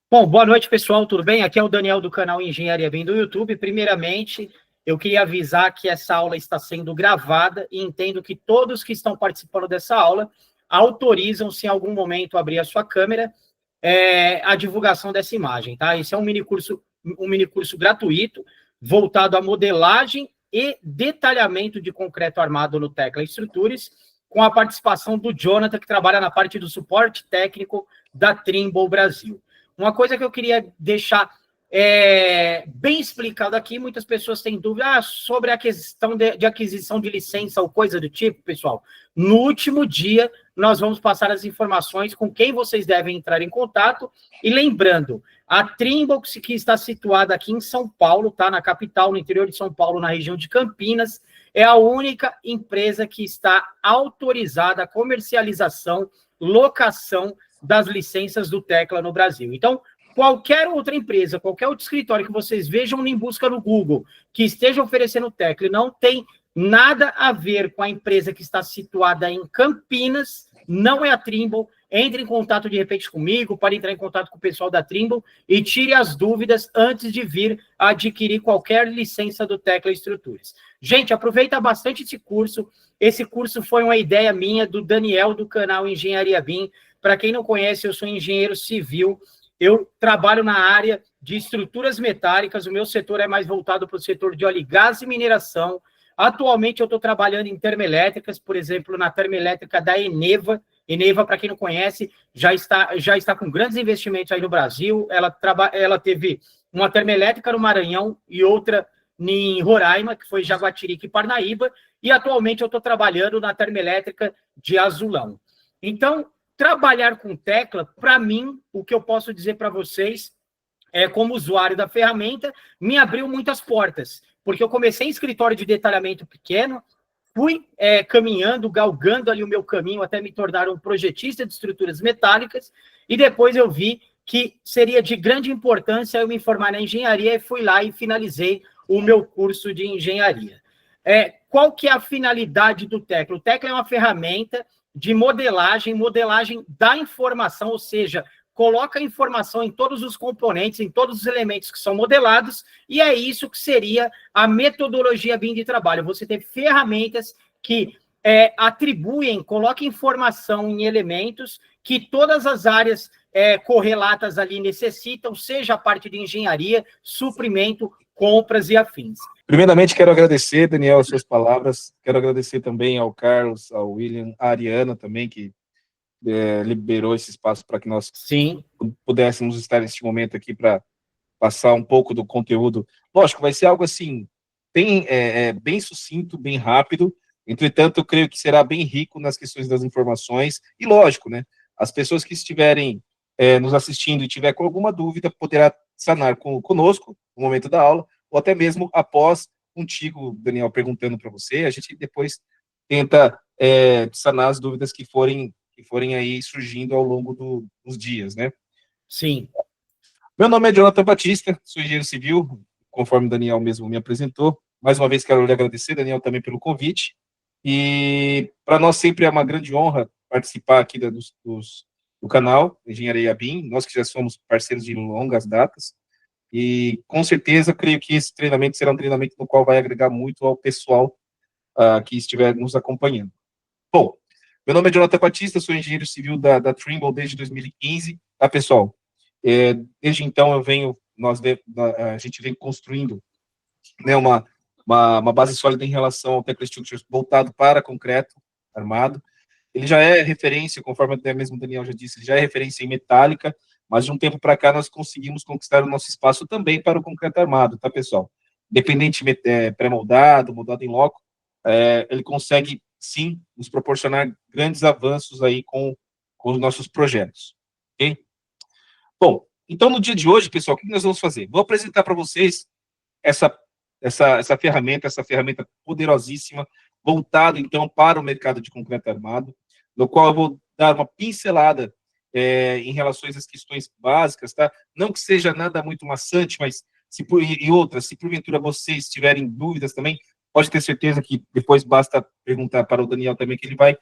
Bom, boa noite, pessoal, tudo bem? Aqui é o Daniel do canal Engenharia BIM do YouTube. Primeiramente, eu queria avisar que essa aula está sendo gravada e entendo que todos que estão participando dessa aula autorizam, se em algum momento abrir a sua câmera, a divulgação dessa imagem, tá? Esse é um mini curso gratuito voltado à modelagem e detalhamento de concreto armado no Tecla Estruturas, com a participação do Jonathan, que trabalha na parte do suporte técnico da Trimble Brasil. Uma coisa que eu queria deixar bem explicado aqui, muitas pessoas têm dúvida sobre a questão de aquisição de licença ou coisa do tipo, pessoal. No último dia, nós vamos passar as informações com quem vocês devem entrar em contato. E lembrando, a Trimble, que está situada aqui em São Paulo, tá? Na capital, no interior de São Paulo, na região de Campinas, é a única empresa que está autorizada a comercialização, locação das licenças do Tecla no Brasil. Então, qualquer outra empresa, qualquer outro escritório que vocês vejam em busca no Google, que esteja oferecendo Tecla e não tem nada a ver com a empresa que está situada em Campinas, não é a Trimble. Entre em contato de repente comigo, para entrar em contato com o pessoal da Trimble e tire as dúvidas antes de vir a adquirir qualquer licença do Tecla Estruturas. Gente, aproveita bastante esse curso. Esse curso foi uma ideia minha, do Daniel, do canal Engenharia BIM. Para quem não conhece, eu sou engenheiro civil, eu trabalho na área de estruturas metálicas, o meu setor é mais voltado para o setor de óleo e gás e mineração. Atualmente, eu estou trabalhando em termoelétricas, por exemplo, na termoelétrica da Eneva. Eneva, para quem não conhece, já está com grandes investimentos aí no Brasil. Ela teve uma termoelétrica no Maranhão e outra em Roraima, que foi Jaguatirica e Parnaíba, e atualmente eu estou trabalhando na termoelétrica de Azulão. Então, trabalhar com Tecla, para mim, o que eu posso dizer para vocês, como usuário da ferramenta, me abriu muitas portas, porque eu comecei em escritório de detalhamento pequeno, fui caminhando, galgando ali o meu caminho até me tornar um projetista de estruturas metálicas, e depois eu vi que seria de grande importância eu me formar na engenharia, e fui lá e finalizei o meu curso de engenharia. Qual que é a finalidade do Tecla? O Tecla é uma ferramenta de modelagem da informação, ou seja, coloca a informação em todos os componentes, em todos os elementos que são modelados, e é isso que seria a metodologia BIM de trabalho. Você tem ferramentas que atribuem, colocam informação em elementos que todas as áreas correlatas ali necessitam, seja a parte de engenharia, suprimento, compras e afins. Primeiramente, quero agradecer, Daniel, as suas palavras. Quero agradecer também ao Carlos, ao William, à Ariana também, que liberou esse espaço para que nós pudéssemos estar neste momento aqui para passar um pouco do conteúdo. Lógico, vai ser algo assim, bem sucinto, bem rápido. Entretanto, eu creio que será bem rico nas questões das informações. E lógico, né? As pessoas que estiverem nos assistindo e tiver com alguma dúvida, poderá sanar conosco no momento da aula, ou até mesmo após contigo, Daniel, perguntando para você, a gente depois tenta sanar as dúvidas que forem aí surgindo ao longo dos dias, né? Sim. Meu nome é Jonathan Batista, sou engenheiro civil, conforme o Daniel mesmo me apresentou. Mais uma vez quero lhe agradecer, Daniel, também pelo convite. E para nós sempre é uma grande honra participar aqui do canal Engenharia BIM, nós que já somos parceiros de longas datas. E, com certeza, creio que esse treinamento será um treinamento no qual vai agregar muito ao pessoal que estiver nos acompanhando. Bom, meu nome é Jonathan Batista, sou engenheiro civil da Trimble desde 2015, tá, pessoal? Desde então, a gente vem construindo, né, uma base sólida em relação ao Tecla Structures voltado para concreto armado. Ele já é referência, conforme até mesmo o Daniel já disse, ele já é referência em metálica, mas de um tempo para cá nós conseguimos conquistar o nosso espaço também para o concreto armado, tá, pessoal? Independente pré-moldado, moldado em loco, ele consegue, sim, nos proporcionar grandes avanços aí com os nossos projetos, ok? Bom, então no dia de hoje, pessoal, o que nós vamos fazer? Vou apresentar para vocês essa ferramenta poderosíssima, voltada, então, para o mercado de concreto armado, no qual eu vou dar uma pincelada em relação às questões básicas, tá? Não que seja nada muito maçante, mas se porventura vocês tiverem dúvidas também, pode ter certeza que depois basta perguntar para o Daniel também, que ele vai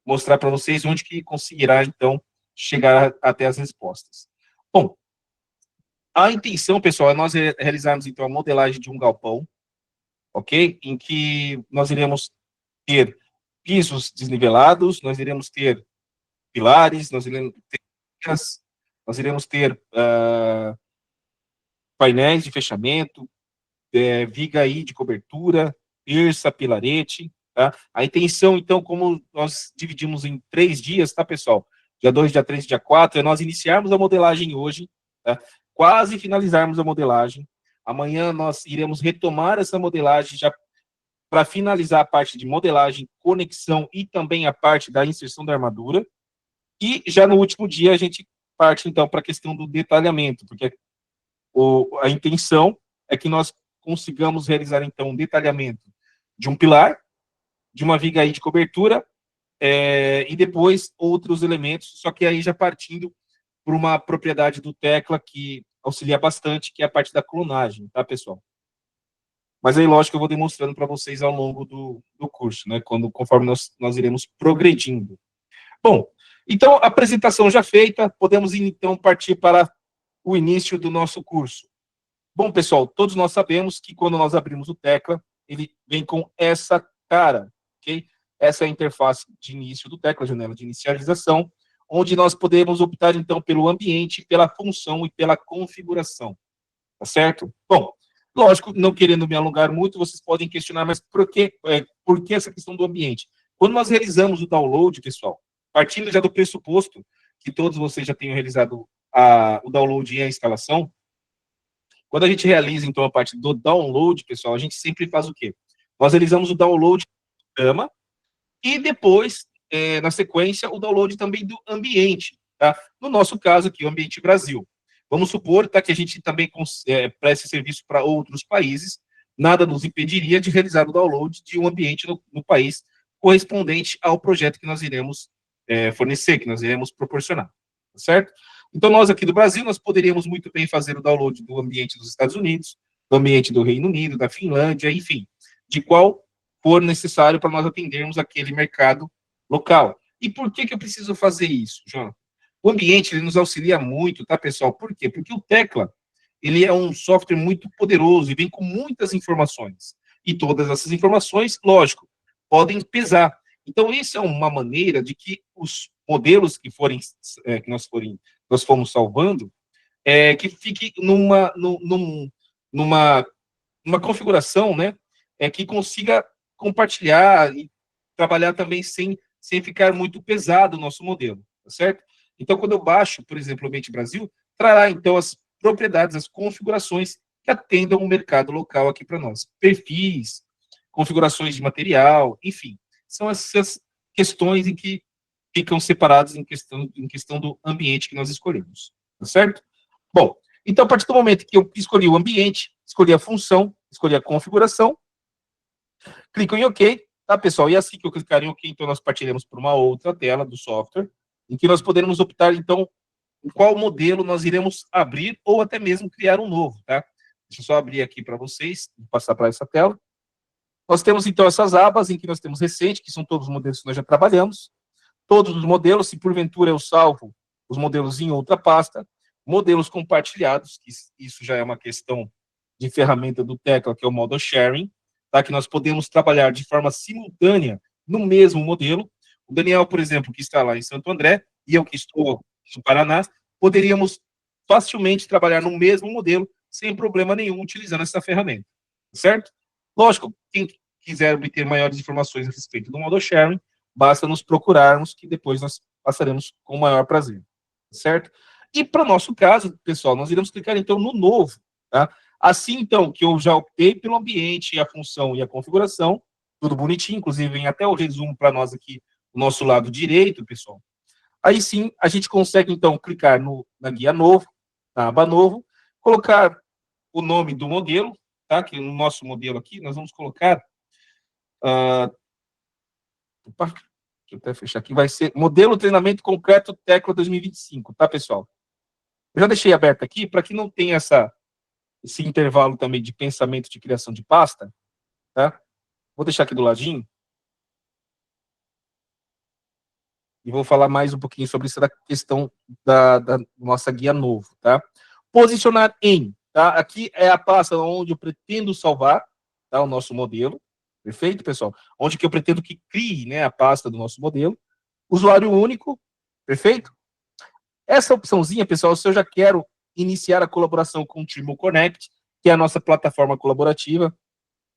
mostrar para vocês onde que conseguirá, então, chegar até as respostas. Bom, a intenção, pessoal, é nós realizarmos, então, a modelagem de um galpão, ok? Em que nós iremos ter pisos desnivelados, nós iremos ter pilares, nós iremos ter painéis de fechamento, viga aí de cobertura, terça, pilarete, tá? A intenção, então, como nós dividimos em 3 dias, tá, pessoal? Dia 2, dia 3, dia 4, é nós iniciarmos a modelagem hoje, tá? Quase finalizarmos a modelagem. Amanhã nós iremos retomar essa modelagem já para finalizar a parte de modelagem, conexão e também a parte da inserção da armadura. E já no último dia a gente parte, então, para a questão do detalhamento, porque a intenção é que nós consigamos realizar, então, um detalhamento de um pilar, de uma viga aí de cobertura, e depois outros elementos, só que aí já partindo por uma propriedade do Tecla que auxilia bastante, que é a parte da clonagem, tá, pessoal? Mas aí, lógico, eu vou demonstrando para vocês ao longo do curso, né, conforme nós iremos progredindo. Bom, então, a apresentação já feita, podemos, então, partir para o início do nosso curso. Bom, pessoal, todos nós sabemos que quando nós abrimos o Tecla, ele vem com essa cara, ok? Essa é a interface de início do Tecla, janela de inicialização, onde nós podemos optar, então, pelo ambiente, pela função e pela configuração, tá certo? Bom, lógico, não querendo me alongar muito, vocês podem questionar, mas por que essa questão do ambiente? Quando nós realizamos o download, pessoal, partindo já do pressuposto que todos vocês já tenham realizado o download e a instalação, quando a gente realiza, então, a parte do download, pessoal, a gente sempre faz o quê? Nós realizamos o download do programa e depois, na sequência, o download também do ambiente, tá? No nosso caso aqui, o ambiente Brasil. Vamos supor, tá, que a gente também preste serviço para outros países, nada nos impediria de realizar o download de um ambiente no país correspondente ao projeto que nós iremos fornecer, que nós iremos proporcionar, tá certo? Então, nós aqui do Brasil, nós poderíamos muito bem fazer o download do ambiente dos Estados Unidos, do ambiente do Reino Unido, da Finlândia, enfim, de qual for necessário para nós atendermos aquele mercado local. E por que eu preciso fazer isso, João? O ambiente, ele nos auxilia muito, tá, pessoal? Por quê? Porque o Tecla, ele é um software muito poderoso e vem com muitas informações. E todas essas informações, lógico, podem pesar. Então, isso é uma maneira de que os modelos que nós fomos salvando, que fique numa configuração, né, que consiga compartilhar e trabalhar também sem ficar muito pesado o nosso modelo, tá certo? Então, quando eu baixo, por exemplo, o Ambiente Brasil, trará, então, as propriedades, as configurações que atendam o mercado local aqui para nós. Perfis, configurações de material, enfim. São essas questões em que ficam separados em questão do ambiente que nós escolhemos, tá certo? Bom, então, a partir do momento que eu escolhi o ambiente, escolhi a função, escolhi a configuração, clico em OK, tá, pessoal? E assim que eu clicar em OK, então, nós partiremos para uma outra tela do software, em que nós poderemos optar, então, em qual modelo nós iremos abrir ou até mesmo criar um novo, tá? Deixa eu só abrir aqui para vocês, passar para essa tela. Nós temos, então, essas abas em que nós temos recente, que são todos os modelos que nós já trabalhamos, todos os modelos, se porventura eu salvo os modelos em outra pasta, modelos compartilhados, que isso já é uma questão de ferramenta do Tecla, que é o modo sharing, tá? Que nós podemos trabalhar de forma simultânea no mesmo modelo. O Daniel, por exemplo, que está lá em Santo André, e eu que estou no Paraná, poderíamos facilmente trabalhar no mesmo modelo, sem problema nenhum, utilizando essa ferramenta, certo? Lógico, quem quiser obter maiores informações a respeito do modo sharing, basta nos procurarmos, que depois nós passaremos com o maior prazer, certo? E para o nosso caso, pessoal, nós iremos clicar, então, no novo, tá? Assim, então, que eu já optei pelo ambiente, a função e a configuração, tudo bonitinho, inclusive vem até o resumo para nós aqui, do nosso lado direito, pessoal. Aí sim, a gente consegue, então, clicar na guia novo, na aba novo, colocar o nome do modelo, tá? Que no nosso modelo aqui, nós vamos colocar... opa, deixa eu até fechar aqui, vai ser Modelo Treinamento Concreto Tecla 2025, tá, pessoal? Eu já deixei aberto aqui, para que não tenha esse intervalo também de pensamento de criação de pasta, tá? Vou deixar aqui do ladinho. e vou falar mais um pouquinho sobre essa questão da nossa guia novo, tá? Posicionar em, tá? Aqui é a pasta onde eu pretendo salvar, tá? O nosso modelo, perfeito, pessoal? Onde que eu pretendo que crie, né, a pasta do nosso modelo. Usuário único, perfeito? Essa opçãozinha, pessoal, se eu já quero iniciar a colaboração com o Trimble Connect, que é a nossa plataforma colaborativa,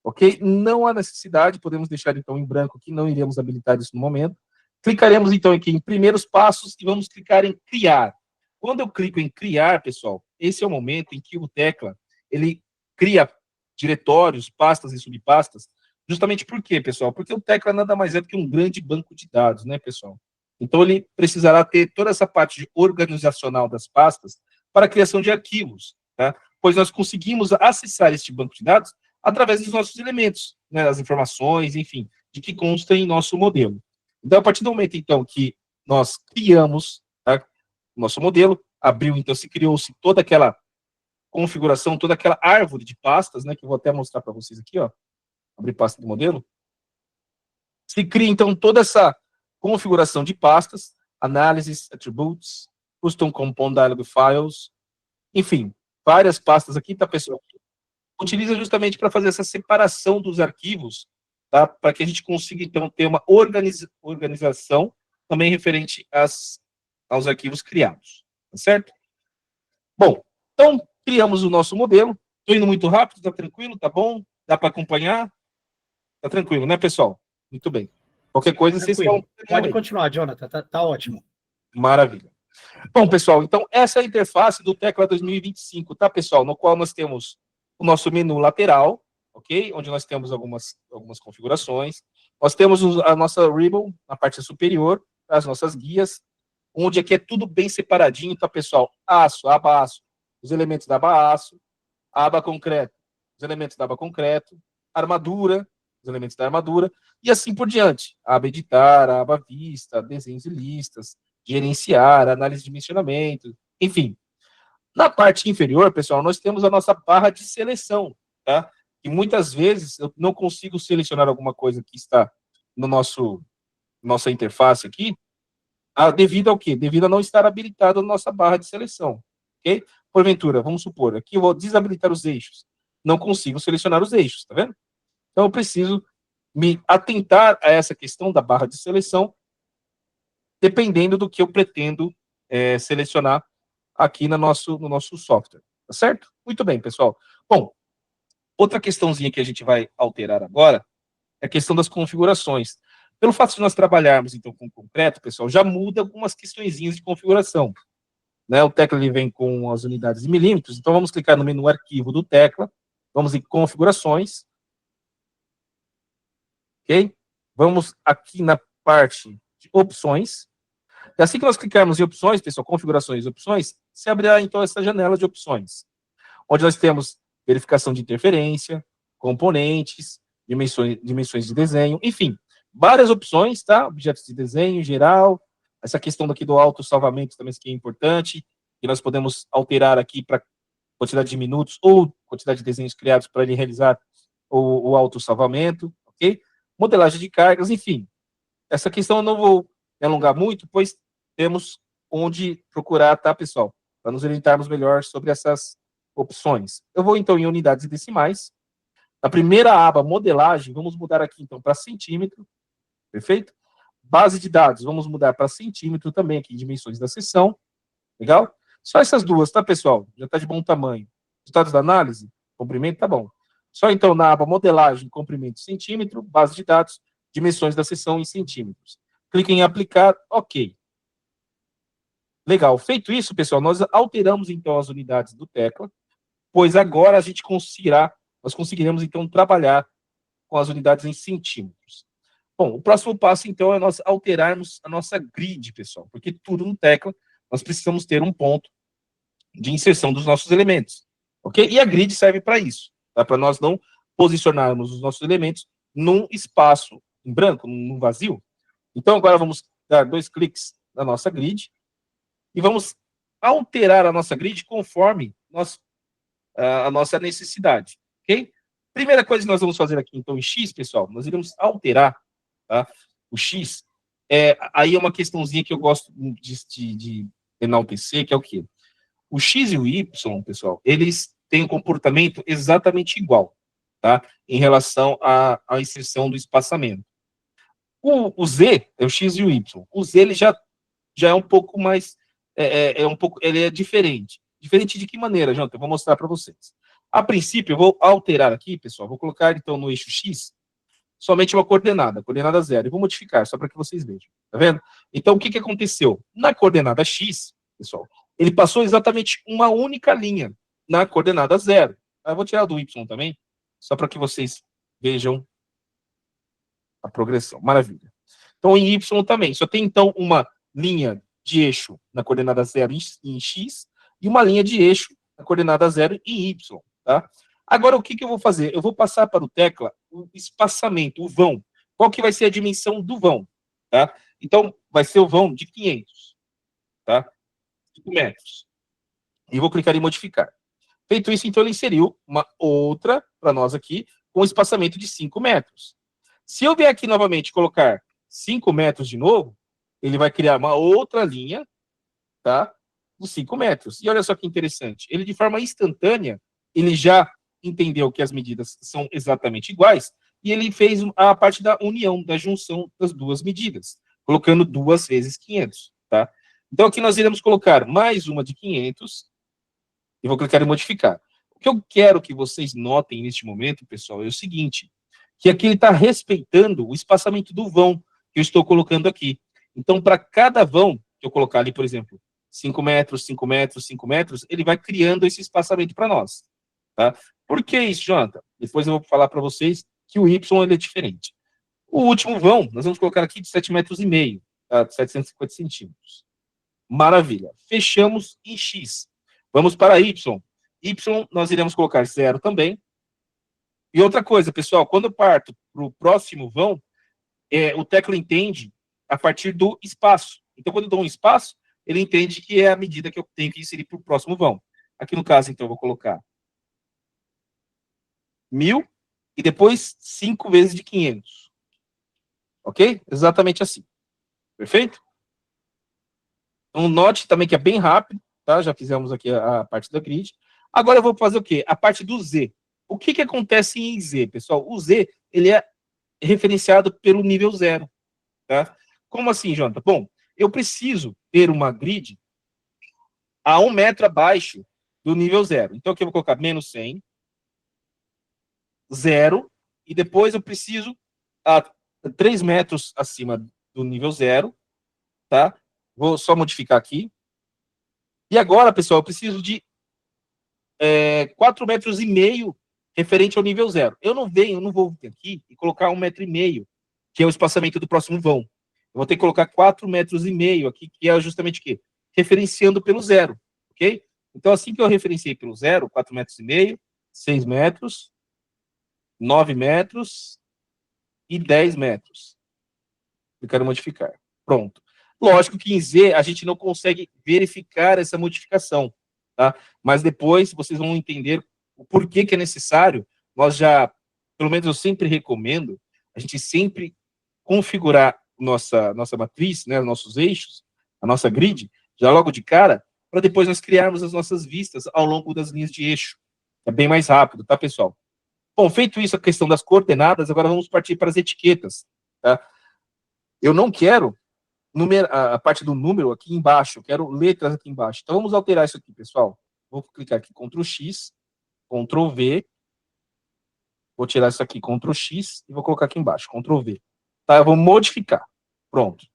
ok? Não há necessidade, podemos deixar então em branco que não iremos habilitar isso no momento. Clicaremos então aqui em primeiros passos e vamos clicar em criar. Quando eu clico em criar, pessoal, esse é o momento em que o Tecla, ele cria diretórios, pastas e subpastas, justamente por quê, pessoal? Porque o Tecla nada mais é do que um grande banco de dados, né, pessoal? Então ele precisará ter toda essa parte de organizacional das pastas para a criação de arquivos, tá? Pois nós conseguimos acessar este banco de dados através dos nossos elementos, né, as informações, enfim, de que consta em nosso modelo. Então, a partir do momento, então, que nós criamos, tá, o nosso modelo, abriu, então, criou-se toda aquela configuração, toda aquela árvore de pastas, né, que eu vou até mostrar para vocês aqui, ó, abrir pasta do modelo. Se cria, então, toda essa configuração de pastas, análises, attributes, custom compound dialog files, enfim, várias pastas aqui, tá, pessoal? Utiliza justamente para fazer essa separação dos arquivos, tá? Para que a gente consiga, então, ter uma organização também referente aos arquivos criados, tá certo? Bom, então, criamos o nosso modelo. Estou indo muito rápido, tá tranquilo, tá bom? Dá para acompanhar? Tá tranquilo, né, pessoal? Muito bem. Qualquer coisa, vocês falam. Pode continuar, Jonathan, tá ótimo. Maravilha. Bom, pessoal, então essa é a interface do Tecla 2025, tá, pessoal? No qual nós temos o nosso menu lateral, ok? Onde nós temos algumas configurações. Nós temos a nossa ribbon na parte superior, as nossas guias, onde aqui é tudo bem separadinho, tá, pessoal? Aba aço, os elementos da aba aço, aba concreto, os elementos da aba concreto, armadura, os elementos da armadura, e assim por diante. Aba editar, aba vista, desenhos e listas, gerenciar, análise de dimensionamento, enfim. Na parte inferior, pessoal, nós temos a nossa barra de seleção, tá? E muitas vezes eu não consigo selecionar alguma coisa que está no nossa interface aqui, devido ao quê? Devido a não estar habilitado a nossa barra de seleção, ok? Porventura, vamos supor, aqui eu vou desabilitar os eixos. Não consigo selecionar os eixos, tá vendo? Então eu preciso me atentar a essa questão da barra de seleção, dependendo do que eu pretendo selecionar aqui no nosso software, tá certo? Muito bem, pessoal. Bom, outra questãozinha que a gente vai alterar agora é a questão das configurações. Pelo fato de nós trabalharmos, então, com concreto, pessoal, já muda algumas questõezinhas de configuração. Né? O Tecla ele vem com as unidades em milímetros, então vamos clicar no menu Arquivo do Tecla, vamos em Configurações, ok? Vamos aqui na parte de Opções. E assim que nós clicarmos em Opções, pessoal, Configurações e Opções, se abrirá, então, essa janela de opções, onde nós temos verificação de interferência, componentes, dimensões de desenho, enfim, várias opções, tá? Objetos de desenho, geral, essa questão daqui do autossalvamento também que é importante, que nós podemos alterar aqui para quantidade de minutos ou quantidade de desenhos criados para ele realizar o autossalvamento, ok? Modelagem de cargas, enfim. Essa questão eu não vou me alongar muito, pois temos onde procurar, tá, pessoal? Para nos orientarmos melhor sobre essas opções. Eu vou, então, em unidades e decimais. Na primeira aba, modelagem, vamos mudar aqui, então, para centímetro. Perfeito? Base de dados, vamos mudar para centímetro também, aqui, dimensões da seção. Legal? Só essas duas, tá, pessoal? Já está de bom tamanho. Resultados da análise, comprimento, tá bom. Só, então, na aba modelagem, comprimento, centímetro, base de dados, dimensões da seção em centímetros. Clique em aplicar, ok. Legal. Feito isso, pessoal, nós alteramos, então, as unidades do Tecla, pois agora nós conseguiremos, então, trabalhar com as unidades em centímetros. Bom, o próximo passo, então, é nós alterarmos a nossa grid, pessoal, porque tudo no Tecla, nós precisamos ter um ponto de inserção dos nossos elementos, ok? E a grid serve para isso, tá? Para nós não posicionarmos os nossos elementos num espaço em branco, num vazio. Então, agora vamos dar 2 cliques na nossa grid e vamos alterar a nossa grid conforme a nossa necessidade, ok? Primeira coisa que nós vamos fazer aqui, então, em X, pessoal, nós iremos alterar, tá, o X Aí é uma questãozinha que eu gosto de enaltecer, que é o quê? O X e o Y, pessoal, eles têm um comportamento exatamente igual, tá? Em relação à inserção do espaçamento. O Z é o X e o Y. O Z ele já é um pouco mais, ele é diferente. Diferente de que maneira, Jonathan? Eu vou mostrar para vocês. A princípio, eu vou alterar aqui, pessoal, vou colocar então no eixo X somente uma coordenada 0, e vou modificar, só para que vocês vejam, tá vendo? Então, o que, que aconteceu? Na coordenada X, pessoal, ele passou exatamente uma única linha na coordenada 0. Eu vou tirar do Y também, só para que vocês vejam a progressão. Maravilha. Então, em Y também, só tem, então, uma linha de eixo na coordenada 0 em X e uma linha de eixo na coordenada 0 em Y, tá? Agora, o que, que eu vou fazer? Eu vou passar para o tecla o espaçamento, o vão. Qual que vai ser a dimensão do vão, tá? Então, vai ser o vão de 500, tá? 5 metros. E vou clicar em modificar. Feito isso, então, ele inseriu uma outra para nós aqui, com espaçamento de 5 metros. Se eu vier aqui novamente colocar 5 metros de novo, ele vai criar uma outra linha, tá? Dos 5 metros. E olha só que interessante. Ele, de forma instantânea, ele já entendeu que as medidas são exatamente iguais e ele fez a parte da união, da junção das duas medidas, colocando 2 vezes 500, tá? Então, aqui nós iremos colocar mais uma de 500 e vou clicar em modificar. O que eu quero que vocês notem neste momento, pessoal, é o seguinte, que aqui ele está respeitando o espaçamento do vão que eu estou colocando aqui. Então, para cada vão que eu colocar ali, por exemplo, 5 metros, 5 metros, 5 metros, ele vai criando esse espaçamento para nós. Tá? Por que isso, Jonathan? Depois eu vou falar para vocês que o Y ele é diferente. O último vão, nós vamos colocar aqui de 7,5 metros, tá? 750 centímetros. Maravilha. Fechamos em X. Vamos para Y. Y, nós iremos colocar 0 também. E outra coisa, pessoal, quando eu parto para o próximo vão, o tecla entende a partir do espaço. Então, quando eu dou um espaço, ele entende que é a medida que eu tenho que inserir para o próximo vão. Aqui no caso, então, eu vou colocar 1.000 e depois 5 vezes de 500. Ok? Exatamente assim. Perfeito? Então, note também que é bem rápido, tá? Já fizemos aqui a parte da grid. Agora eu vou fazer o quê? A parte do Z. O que, que acontece em Z, pessoal? O Z, ele é referenciado pelo nível 0. Tá? Como assim, Jonathan? Bom, eu preciso ter uma grid a 1 metro abaixo do nível 0. Então, aqui eu vou colocar menos 100, 0, e depois eu preciso a 3 metros acima do nível 0, tá? Vou só modificar aqui. E agora, pessoal, eu preciso de 4,5 metros referente ao nível 0. Eu não vou vir aqui e colocar 1,5 metro, que é o espaçamento do próximo vão. Eu vou ter que colocar 4,5 metros aqui, que é justamente o quê? Referenciando pelo 0, ok? Então, assim que eu referenciei pelo 0, 4,5 metros, 6 metros, 9 metros e 10 metros. Eu quero modificar. Pronto. Lógico que em Z a gente não consegue verificar essa modificação, tá? Mas depois vocês vão entender o porquê que é necessário. Nós já, pelo menos eu sempre recomendo, a gente sempre configurar nossa matriz, né, nossos eixos, a nossa grid, já logo de cara, para depois nós criarmos as nossas vistas ao longo das linhas de eixo. É bem mais rápido, tá, pessoal? Bom, feito isso, a questão das coordenadas, agora vamos partir para as etiquetas, tá? Eu não quero a parte do número aqui embaixo, eu quero letras aqui embaixo. Então, vamos alterar isso aqui, pessoal. Vou clicar aqui, Ctrl X, Ctrl V, vou tirar isso aqui, Ctrl X, e vou colocar aqui embaixo, Ctrl V. Tá, eu vou modificar. Pronto.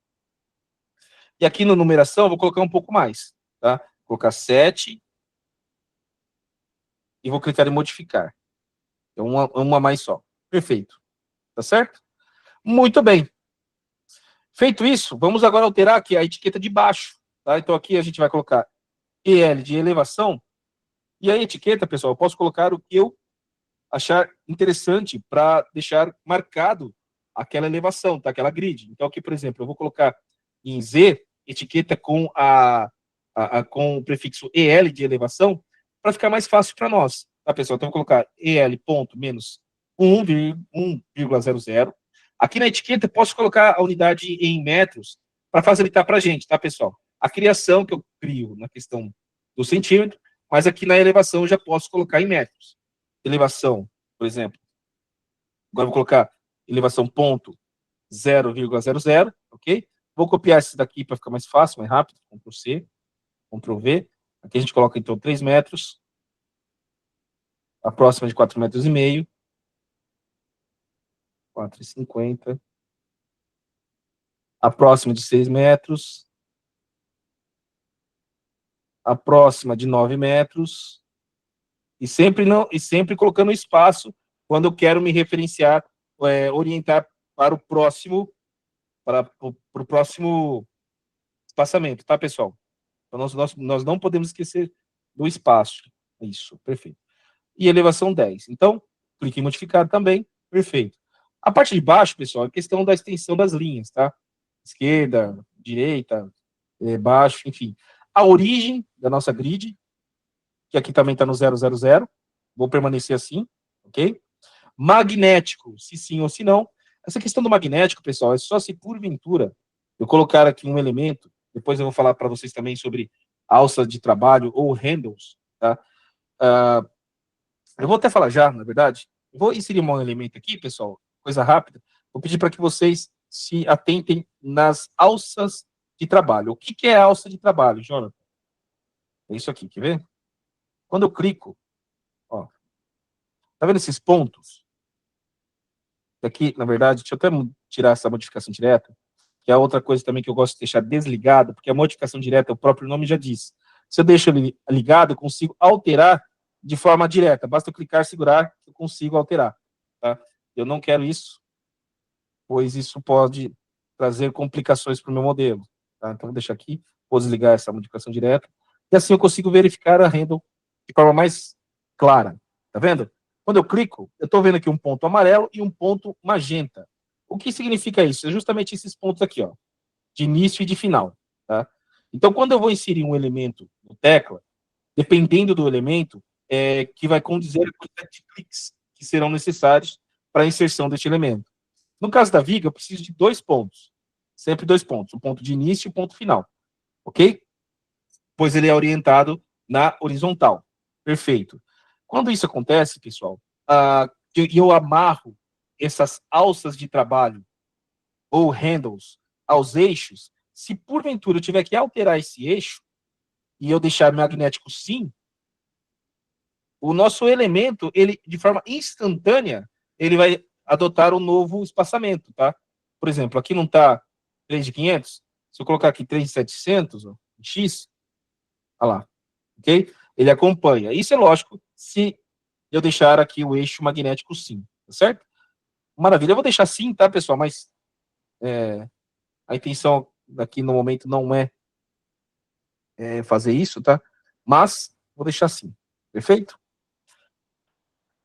E aqui na numeração, eu vou colocar um pouco mais, tá? Vou colocar 7, e vou clicar em modificar. Então, uma mais só. Perfeito. Tá certo? Muito bem. Feito isso, vamos agora alterar aqui a etiqueta de baixo, tá? Então, aqui a gente vai colocar EL de elevação, e a etiqueta, pessoal, eu posso colocar o que eu achar interessante para deixar marcado aquela elevação, tá? Aquela grid. Então, aqui, por exemplo, eu vou colocar em Z, etiqueta com com o prefixo EL de elevação, para ficar mais fácil para nós, tá, pessoal? Então, eu vou colocar EL ponto menos 1,00. Aqui na etiqueta, posso colocar a unidade em metros para facilitar para a gente, tá, pessoal? A criação que eu crio na questão do centímetro, mas aqui na elevação eu já posso colocar em metros. Elevação, por exemplo. Agora eu vou colocar elevação ponto 0,00, ok? Vou copiar esse daqui para ficar mais fácil, mais rápido. Ctrl C, Ctrl V. Aqui a gente coloca, então, 3 metros. A próxima de 4,5 metros. 4,50. A próxima de 6 metros. A próxima de 9 metros. E sempre colocando espaço quando eu quero me referenciar, orientar para o próximo, para o próximo espaçamento, tá, pessoal? Então, nós não podemos esquecer do espaço. Isso, perfeito. E elevação 10. Então, clique em modificar também, perfeito. A parte de baixo, pessoal, é a questão da extensão das linhas, tá? Esquerda, direita, baixo, enfim. A origem da nossa grid, que aqui também está no 000, vou permanecer assim, ok? Magnético, se sim ou se não. Essa questão do magnético, pessoal, é só se porventura eu colocar aqui um elemento, depois eu vou falar para vocês também sobre alça de trabalho ou handles, tá? Eu vou até falar já, na verdade. Eu vou inserir um elemento aqui, pessoal, coisa rápida. Vou pedir para que vocês se atentem nas alças de trabalho. O que é alça de trabalho, Jonathan? É isso aqui, quer ver? Quando eu clico, ó, tá vendo esses pontos? Aqui, na verdade, deixa eu até tirar essa modificação direta, que é outra coisa também que eu gosto de deixar desligado, porque a modificação direta, o próprio nome já diz. Se eu deixo ele ligado, eu consigo alterar de forma direta. Basta eu clicar, segurar, eu consigo alterar. Tá? Eu não quero isso, pois isso pode trazer complicações para o meu modelo. Tá? Então, vou deixar aqui, vou desligar essa modificação direta, e assim eu consigo verificar a handle de forma mais clara. Tá vendo? Quando eu clico, eu estou vendo aqui um ponto amarelo e um ponto magenta. O que significa isso? É justamente esses pontos aqui, ó, de início e de final. Tá? Então, quando eu vou inserir um elemento no tecla, dependendo do elemento, que vai condizer a quantidade de cliques que serão necessários para a inserção deste elemento. No caso da viga, eu preciso de 2 pontos. Sempre 2 pontos. O ponto de início e o ponto final. Ok? Pois ele é orientado na horizontal. Perfeito. Quando isso acontece, pessoal, eu amarro essas alças de trabalho ou handles aos eixos, se porventura eu tiver que alterar esse eixo e eu deixar magnético sim, o nosso elemento, ele de forma instantânea, ele vai adotar um novo espaçamento, tá? Por exemplo, aqui não está 3.500, se eu colocar aqui 3.700, X, olha lá, ok? Ele acompanha. Isso é lógico se eu deixar aqui o eixo magnético sim, tá certo? Maravilha, eu vou deixar sim, tá, pessoal? Mas a intenção aqui no momento não é fazer isso, tá? Mas vou deixar assim, perfeito?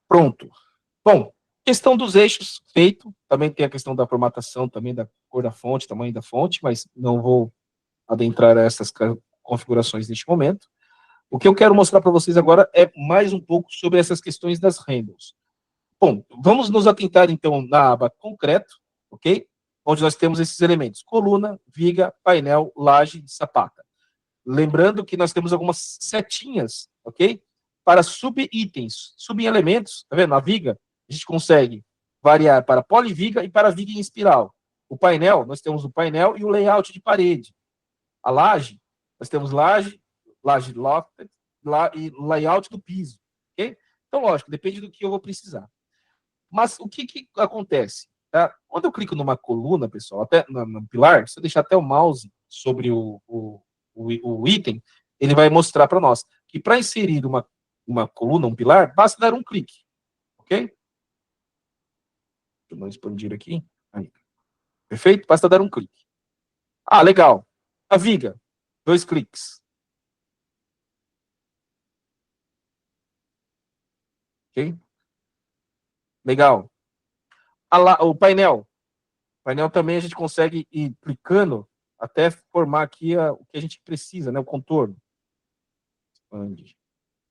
Pronto. Bom, questão dos eixos, feito. Também tem a questão da formatação, também da cor da fonte, tamanho da fonte, mas não vou adentrar essas configurações neste momento. O que eu quero mostrar para vocês agora é mais um pouco sobre essas questões das handles. Bom, vamos nos atentar, então, na aba concreto, ok? Onde nós temos esses elementos: coluna, viga, painel, laje e sapata. Lembrando que nós temos algumas setinhas, ok? Para subitens, subelementos, tá vendo? A viga, a gente consegue variar para poliviga e para viga em espiral. O painel, nós temos o painel e o layout de parede. A laje, nós temos laje lofted e layout do piso, ok? Então, lógico, depende do que eu vou precisar. Mas o que acontece? Tá? Quando eu clico numa coluna, pessoal, até no pilar, se eu deixar até o mouse sobre o item, ele vai mostrar para nós que para inserir uma coluna, um pilar, basta dar um clique. Ok? Deixa eu não expandir aqui. Aí. Perfeito? Basta dar um clique. Ah, legal. A viga, 2 cliques. Ok? Legal. O painel. O painel também a gente consegue ir clicando até formar aqui o que a gente precisa, né? O contorno. Expande.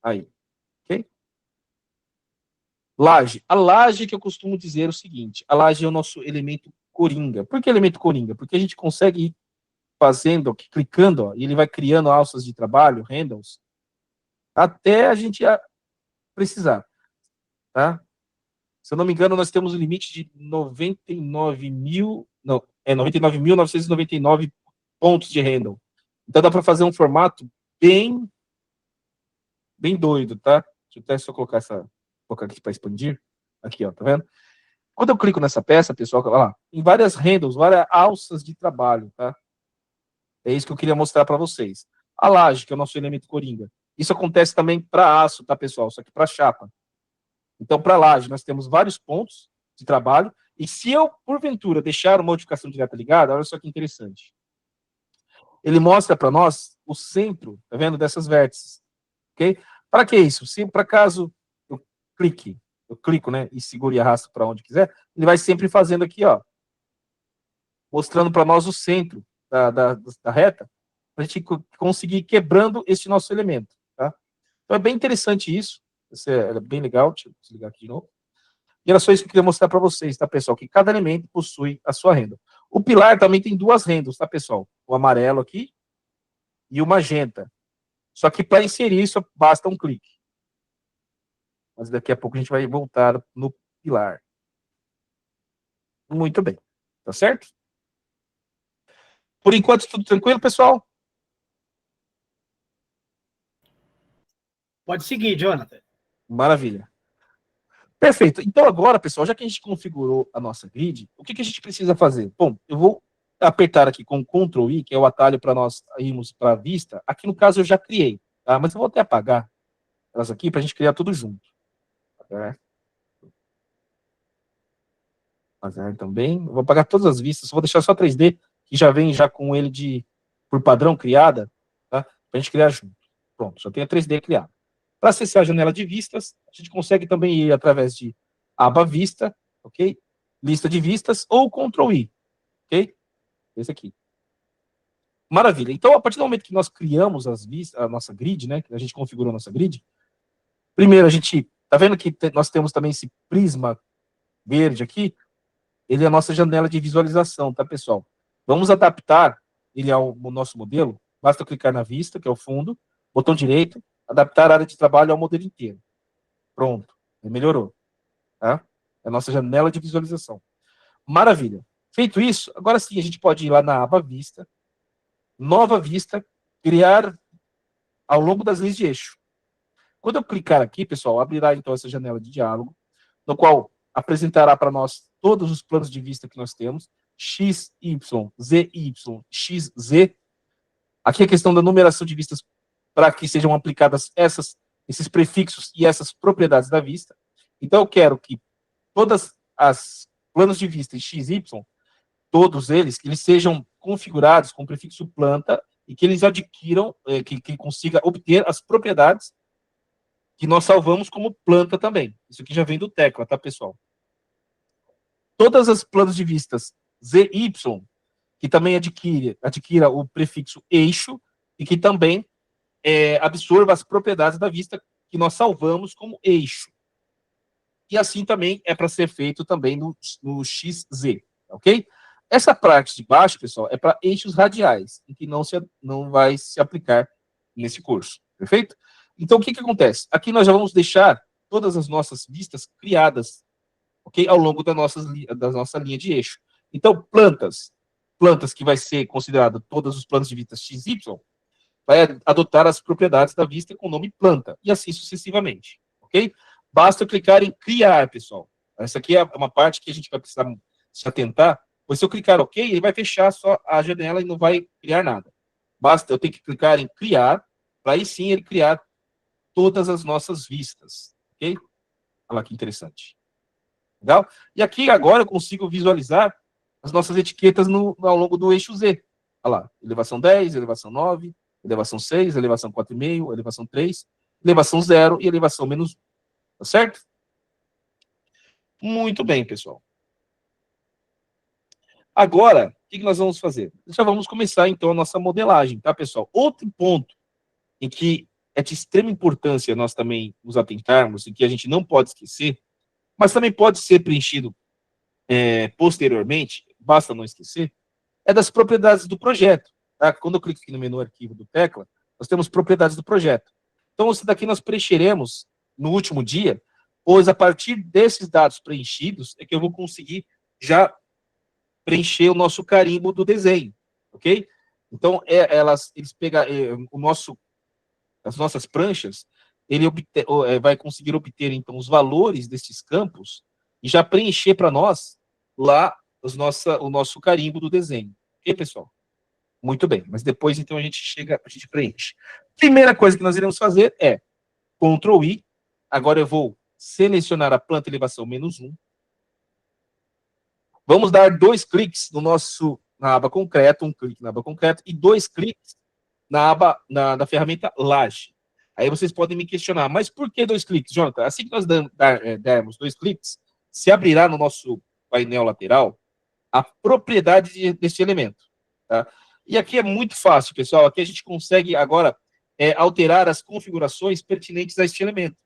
Aí. Ok? Laje. A laje que eu costumo dizer é o seguinte, a laje é o nosso elemento coringa. Por que elemento coringa? Porque a gente consegue ir fazendo, clicando, ó, e ele vai criando alças de trabalho, handles, até a gente precisar, tá? Se eu não me engano, nós temos um limite de 99 mil, não, 99.999 pontos de handle. Então dá para fazer um formato bem, bem doido, tá? Deixa eu até só colocar aqui para expandir. Aqui, ó, tá vendo? Quando eu clico nessa peça, pessoal, olha lá, tem várias handles, várias alças de trabalho, tá? É isso que eu queria mostrar para vocês. A laje, que é o nosso elemento coringa. Isso acontece também para aço, tá, pessoal? Só que para chapa. Então, para laje, nós temos vários pontos de trabalho. E se eu, porventura, deixar uma modificação direta ligada, olha só que interessante. Ele mostra para nós o centro, tá vendo, dessas vértices. Ok? Para que isso? Se, para caso eu clico, né, e seguro e arrasto para onde quiser, ele vai sempre fazendo aqui, ó, mostrando para nós o centro da reta, para a gente conseguir ir quebrando esse nosso elemento, tá? Então é bem interessante isso, é bem legal, deixa eu desligar aqui de novo. E era só isso que eu queria mostrar para vocês, tá, pessoal? Que cada elemento possui a sua renda. O pilar também tem duas rendas, tá, pessoal? O amarelo aqui e o magenta. Só que para inserir isso, basta um clique. Mas daqui a pouco a gente vai voltar no pilar. Muito bem. Tá certo? Por enquanto, tudo tranquilo, pessoal? Pode seguir, Jonathan. Maravilha. Perfeito. Então agora, pessoal, já que a gente configurou a nossa grid, o que a gente precisa fazer? Bom, eu vou apertar aqui com Ctrl I, que é o atalho para nós irmos para a vista. Aqui no caso eu já criei, tá? Mas eu vou até apagar elas aqui para a gente criar tudo junto. Tá? Apagar também. Eu vou apagar todas as vistas, vou deixar só 3D, que já vem já com ele por padrão criada, tá? Para a gente criar junto. Pronto, já tem a 3D criada. Para acessar a janela de vistas, a gente consegue também ir através de aba vista, ok? Lista de vistas ou Ctrl I, ok? Esse aqui. Maravilha. Então, a partir do momento que nós criamos a nossa grid, né? Que a gente configurou a nossa grid, primeiro a gente, tá vendo que nós temos também esse prisma verde aqui? Ele é a nossa janela de visualização, tá, pessoal? Vamos adaptar ele ao nosso modelo. Basta clicar na vista, que é o fundo, botão direito, adaptar a área de trabalho ao modelo inteiro. Pronto, melhorou. Tá? É a nossa janela de visualização. Maravilha. Feito isso, agora sim a gente pode ir lá na aba Vista, Nova Vista, criar ao longo das linhas de eixo. Quando eu clicar aqui, pessoal, abrirá então essa janela de diálogo, no qual apresentará para nós todos os planos de vista que nós temos, X, Y, Z, Y, X, Z. Aqui a questão da numeração de vistas para que sejam aplicadas esses prefixos e essas propriedades da vista. Então, eu quero que todas as planos de vista X, Y, todos eles sejam configurados com o prefixo planta e que eles adquiram, que consiga obter as propriedades que nós salvamos como planta também. Isso aqui já vem do tecla, tá, pessoal? Todas as planos de vistas ZY, que também adquira o prefixo eixo e que também absorva as propriedades da vista que nós salvamos como eixo. E assim também é para ser feito também no XZ, ok? Essa parte de baixo, pessoal, é para eixos radiais, em que não vai se aplicar nesse curso, perfeito? Então, o que acontece? Aqui nós já vamos deixar todas as nossas vistas criadas, ok? Ao longo da nossa linha de eixo. Então, plantas que vai ser considerado todos os planos de vista XY, vai adotar as propriedades da vista com o nome planta, e assim sucessivamente, ok? Basta clicar em criar, pessoal. Essa aqui é uma parte que a gente vai precisar se atentar, pois se eu clicar OK, ele vai fechar só a janela e não vai criar nada. Basta eu ter que clicar em criar, para aí sim ele criar todas as nossas vistas, ok? Olha lá que interessante. Legal? E aqui agora eu consigo visualizar as nossas etiquetas ao longo do eixo Z. Olha lá, elevação 10, elevação 9, elevação 6, elevação 4,5, elevação 3, elevação 0 e elevação menos 1. Tá certo? Muito bem, pessoal. Agora, o que nós vamos fazer? Já vamos começar, então, a nossa modelagem, tá, pessoal? Outro ponto em que é de extrema importância nós também nos atentarmos e que a gente não pode esquecer mas também pode ser preenchido posteriormente, basta não esquecer, é das propriedades do projeto. Tá? Quando eu clico aqui no menu arquivo do Tecla, nós temos propriedades do projeto. Então, isso daqui nós preencheremos no último dia, pois a partir desses dados preenchidos é que eu vou conseguir já preencher o nosso carimbo do desenho, ok? Então, eles pegam as nossas pranchas, ele vai conseguir obter, então, os valores desses campos e já preencher para nós lá o nosso carimbo do desenho. Ok, pessoal? Muito bem, mas depois, então, a gente preenche. Primeira coisa que nós iremos fazer é Ctrl I. Agora eu vou selecionar a planta elevação -1. Vamos dar 2 cliques na aba concreto, um clique na aba concreto e 2 cliques na ferramenta laje. Aí vocês podem me questionar, mas por que 2 cliques, Jonathan? Assim que nós dermos 2 cliques, se abrirá no nosso painel lateral a propriedade deste elemento. Tá? E aqui é muito fácil, pessoal. Aqui a gente consegue agora alterar as configurações pertinentes a este elemento.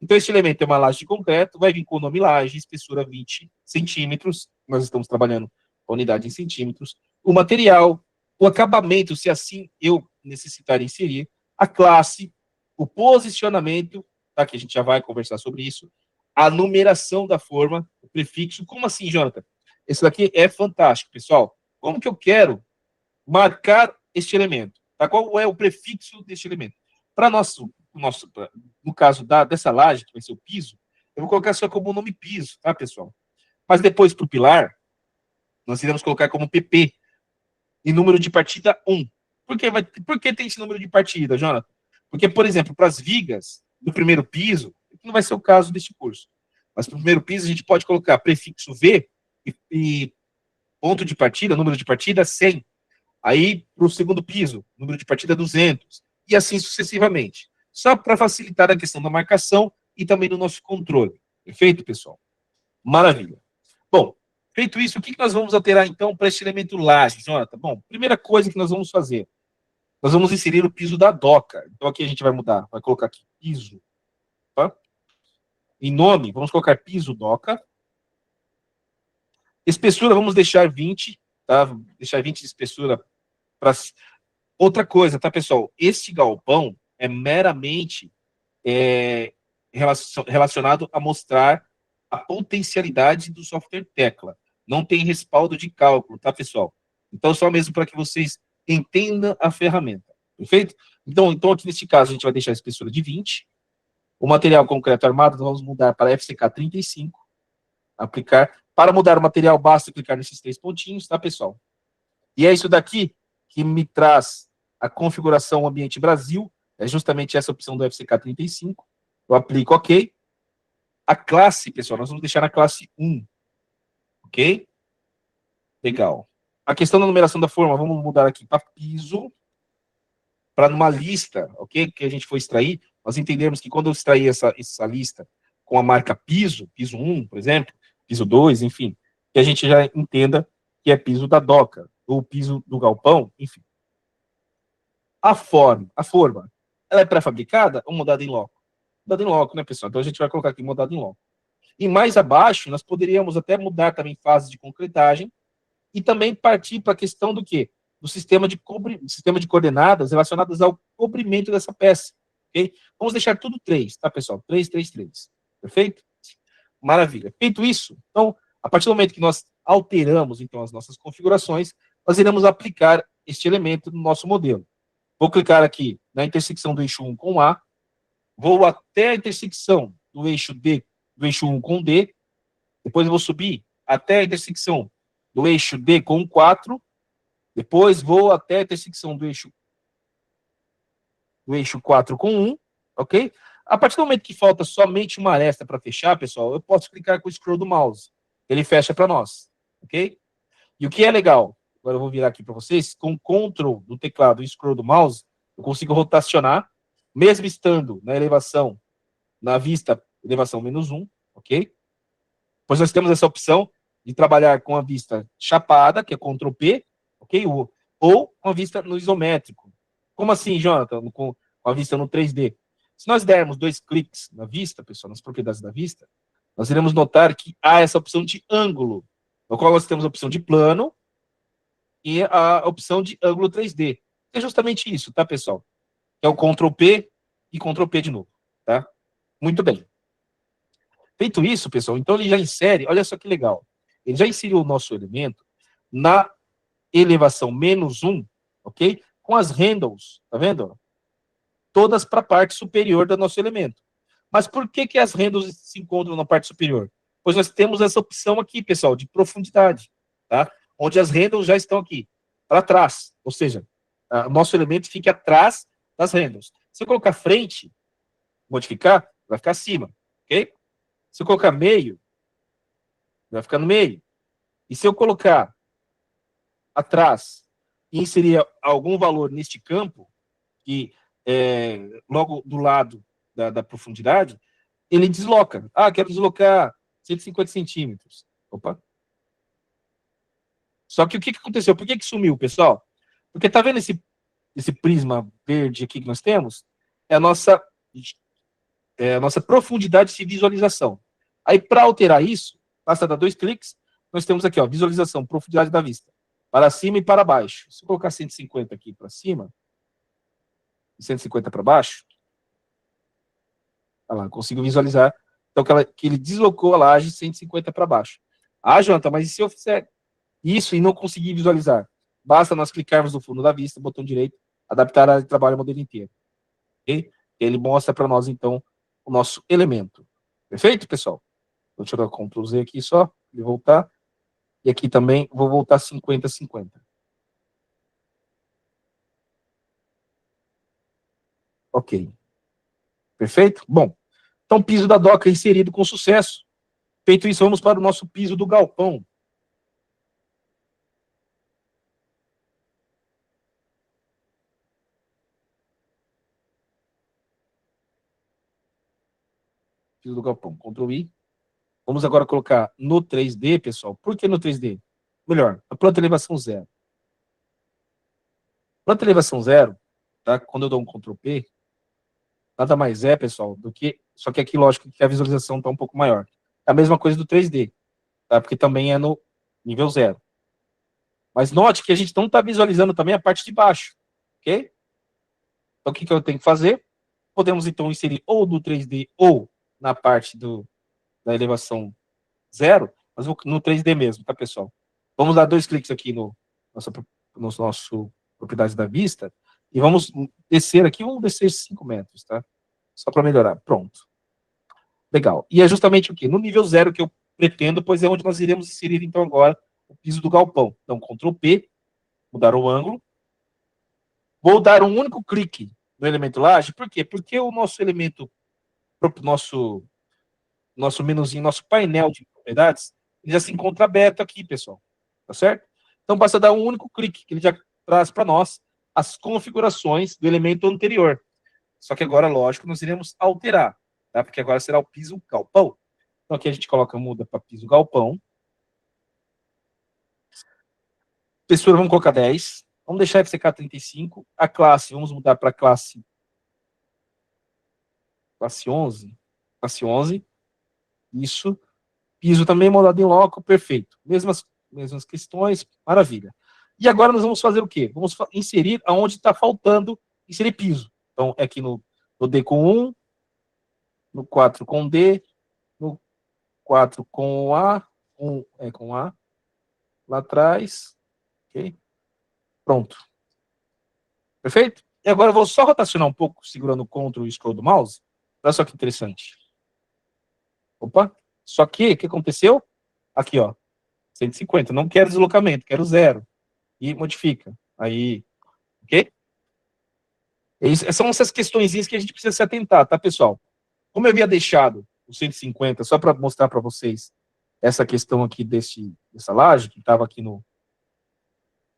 Então, este elemento é uma laje de concreto, vai vir com o nome laje, espessura 20 centímetros, nós estamos trabalhando com a unidade em centímetros, o material, o acabamento, se assim eu necessitar inserir, a classe, o posicionamento, tá, que a gente já vai conversar sobre isso, a numeração da forma, o prefixo. Como assim, Jonathan? Esse daqui é fantástico, pessoal. Como que eu quero marcar este elemento? Tá? Qual é o prefixo deste elemento? Para no caso dessa laje, que vai ser o piso, eu vou colocar só como nome piso, tá, pessoal? Mas depois, para o pilar, nós iremos colocar como PP, e número de partida 1. Por que tem esse número de partida, Jonathan? Porque, por exemplo, para as vigas do primeiro piso, não vai ser o caso deste curso, mas para o primeiro piso a gente pode colocar prefixo V e ponto de partida, número de partida 100. Aí, para o segundo piso, número de partida 200. E assim sucessivamente. Só para facilitar a questão da marcação e também do nosso controle. Perfeito, pessoal? Maravilha. Bom, feito isso, o que nós vamos alterar, então, para este elemento laje, Jonathan? Bom, primeira coisa que nós vamos fazer, nós vamos inserir o piso da doca. Então, aqui a gente vai mudar, vai colocar aqui piso. Tá? Em nome, vamos colocar piso doca. Espessura, vamos deixar 20, tá? Deixar 20 de espessura para... Outra coisa, tá, pessoal? Este galpão é meramente relacionado a mostrar a potencialidade do software Tecla. Não tem respaldo de cálculo, tá, pessoal? Então, só mesmo para que vocês entendam a ferramenta. Perfeito? Então, aqui neste caso, a gente vai deixar a espessura de 20. O material concreto armado, nós vamos mudar para FCK 35. Aplicar. Para mudar o material, basta clicar nesses 3 pontinhos, tá, pessoal? E é isso daqui que me traz a configuração Ambiente Brasil. É justamente essa opção do FCK 35. Eu aplico OK. A classe, pessoal, nós vamos deixar na classe 1. Ok? Legal. A questão da numeração da forma, vamos mudar aqui para piso, para numa lista, ok? Que a gente for extrair, nós entendemos que quando eu extrair essa lista com a marca piso 1, por exemplo, piso 2, enfim, que a gente já entenda que é piso da doca, ou piso do galpão, enfim. A forma, ela é pré-fabricada ou modada em loco? Modada em loco, né, pessoal? Então a gente vai colocar aqui modada em loco. E mais abaixo, nós poderíamos até mudar também fase de concretagem e também partir para a questão do quê? Do sistema de coordenadas relacionadas ao cobrimento dessa peça. Okay? Vamos deixar tudo 3, tá, pessoal? 3, 3, 3. Perfeito? Maravilha. Feito isso, então, a partir do momento que nós alteramos, então, as nossas configurações, nós iremos aplicar este elemento no nosso modelo. Vou clicar aqui na intersecção do eixo 1 com A, vou até a intersecção do eixo D, do eixo 1 com D, depois eu vou subir até a intersecção do eixo D com 4, depois vou até a intersecção do eixo 4 com 1, ok? A partir do momento que falta somente uma aresta para fechar, pessoal, eu posso clicar com o scroll do mouse. Ele fecha para nós, ok? E o que é legal, agora eu vou virar aqui para vocês, com o Ctrl do teclado e scroll do mouse, eu consigo rotacionar, mesmo estando na elevação, na vista, elevação -1, ok? Pois nós temos essa opção de trabalhar com a vista chapada, que é Ctrl P, ok? Ou com a vista no isométrico. Como assim, Jonathan? Com a vista no 3D. Se nós dermos 2 cliques na vista, pessoal, nas propriedades da vista, nós iremos notar que há essa opção de ângulo, no qual nós temos a opção de plano e a opção de ângulo 3D. É justamente isso, tá, pessoal? É o Ctrl P e Ctrl P de novo, tá? Muito bem. Feito isso, pessoal, então ele já insere, olha só que legal, ele já inseriu o nosso elemento na elevação -1, ok? Com as handles, tá vendo? Todas para a parte superior do nosso elemento. Mas por que que as handles se encontram na parte superior? Pois nós temos essa opção aqui, pessoal, de profundidade, tá? Onde as handles já estão aqui, para trás. Ou seja, o nosso elemento fica atrás das handles. Se eu colocar frente, modificar, vai ficar acima, ok? Se eu colocar meio, vai ficar no meio. E se eu colocar atrás e inserir algum valor neste campo, que logo do lado da profundidade, ele desloca. Ah, quero deslocar 150 centímetros. Opa. Só que o que aconteceu? Por que sumiu, pessoal? Porque tá vendo esse prisma verde aqui que nós temos? É a nossa profundidade de visualização. Aí, para alterar isso, basta dar 2 cliques, nós temos aqui, ó, visualização, profundidade da vista. Para cima e para baixo. Se eu colocar 150 aqui para cima, e 150 para baixo, olha lá, consigo visualizar. Então, que ele deslocou a laje 150 para baixo. Ah, Jonathan, mas e se eu fizer isso e não conseguir visualizar? Basta nós clicarmos no fundo da vista, botão direito, adaptar a área de trabalho ao modelo inteiro. Okay? Ele mostra para nós, então, o nosso elemento. Perfeito, pessoal? Deixa eu dar Ctrl Z aqui só, e voltar. E aqui também vou voltar 50, 50. Ok. Perfeito? Bom, então piso da doca inserido com sucesso. Feito isso, vamos para o nosso piso do galpão. Piso do galpão, Ctrl I. Vamos agora colocar no 3D, pessoal. Por que no 3D? Melhor, a planta elevação 0. Planta elevação 0, tá? Quando eu dou um Ctrl P, nada mais é, pessoal, do que... Só que aqui, lógico, que a visualização está um pouco maior. É a mesma coisa do 3D, tá? Porque também é no nível 0. Mas note que a gente não está visualizando também a parte de baixo, ok? Então, o que eu tenho que fazer? Podemos, então, inserir ou no 3D ou na parte da elevação 0, mas no 3D mesmo, tá, pessoal? Vamos dar 2 cliques aqui no nosso propriedade da vista e vamos descer aqui, vamos descer 5 metros, tá? Só para melhorar. Pronto. Legal. E é justamente o quê? No nível 0 que eu pretendo, pois é onde nós iremos inserir, então, agora o piso do galpão. Então, Ctrl P, mudar o ângulo. Vou dar um único clique no elemento laje. Por quê? Porque o nosso elemento, nosso menuzinho, nosso painel de propriedades, ele já se encontra aberto aqui, pessoal. Tá certo? Então, basta dar um único clique, que ele já traz para nós as configurações do elemento anterior. Só que agora, lógico, nós iremos alterar, tá? Porque agora será o piso galpão. Então, aqui a gente muda para piso galpão. Espessura, vamos colocar 10. Vamos deixar FCK 35. A classe, vamos mudar para classe 11. Classe 11. Isso. Piso também moldado em loco, perfeito. Mesmas questões, maravilha. E agora nós vamos fazer o quê? Vamos inserir aonde está faltando inserir piso. Então, é aqui no D com 1, no 4 com D, no 4 com A, 1 é com A, lá atrás, ok? Pronto. Perfeito? E agora eu vou só rotacionar um pouco, segurando o Ctrl e Scroll do mouse. Olha só que interessante. Opa, só que, o que aconteceu? Aqui, ó, 150. Não quero deslocamento, quero 0. E modifica. Aí, ok? São essas questõezinhas que a gente precisa se atentar, tá, pessoal? Como eu havia deixado o 150, só para mostrar para vocês essa questão aqui dessa laje, que estava aqui no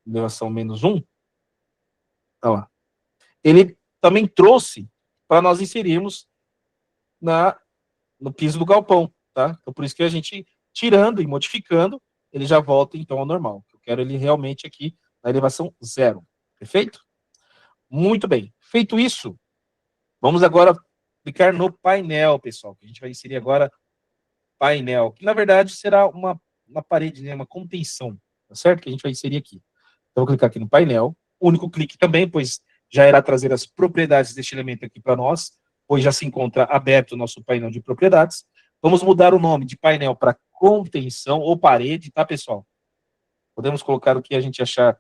elevação -1, olha lá. Ele também trouxe para nós inserirmos no piso do galpão, tá? Então, por isso que a gente, tirando e modificando, ele já volta, então, ao normal. Eu quero ele realmente aqui na elevação 0. Perfeito? Muito bem. Feito isso, vamos agora clicar no painel, pessoal, que a gente vai inserir agora painel, que na verdade será uma parede, né, uma contenção, tá certo? Que a gente vai inserir aqui. Então, vou clicar aqui no painel, único clique também, pois já irá trazer as propriedades deste elemento aqui para nós, pois já se encontra aberto o nosso painel de propriedades. Vamos mudar o nome de painel para contenção ou parede, tá, pessoal? Podemos colocar o que a gente achar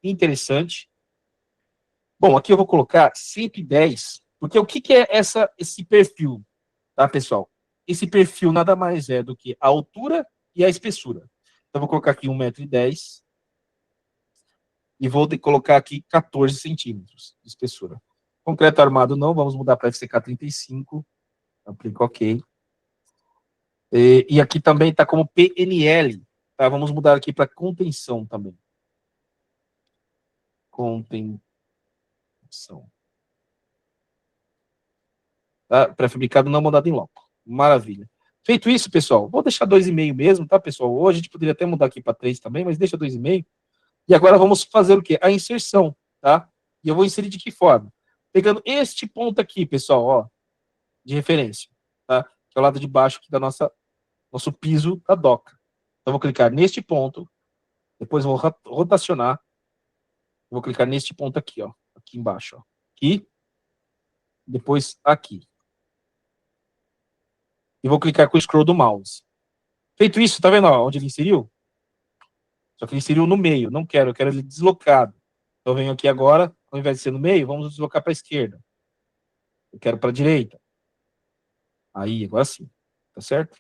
interessante. Bom, aqui eu vou colocar 110, porque o que é esse perfil, tá, pessoal? Esse perfil nada mais é do que a altura e a espessura. Então, vou colocar aqui 1,10 m e vou colocar aqui 14 centímetros de espessura. Concreto armado não, vamos mudar para FCK 35. Aplico OK. E aqui também está como PNL. Tá? Vamos mudar aqui para contenção também. Contenção. Tá? Pré-fabricado não mandado em loco. Maravilha. Feito isso, pessoal, vou deixar 2,5 mesmo, tá, pessoal? Hoje a gente poderia até mudar aqui para 3 também, mas deixa 2,5. E agora vamos fazer o quê? A inserção, tá? E eu vou inserir de que forma? Pegando este ponto aqui, pessoal, ó, de referência, tá? Que é o lado de baixo aqui da nosso piso da doca. Então, vou clicar neste ponto, depois vou rotacionar, vou clicar neste ponto aqui, ó, aqui embaixo, ó, aqui, depois aqui. E vou clicar com o scroll do mouse. Feito isso, tá vendo ó, onde ele inseriu? Só que ele inseriu no meio, não quero, eu quero ele deslocado. Então, eu venho aqui agora, ao invés de ser no meio, vamos deslocar para a esquerda. Eu quero para a direita. Aí, agora sim. Tá certo?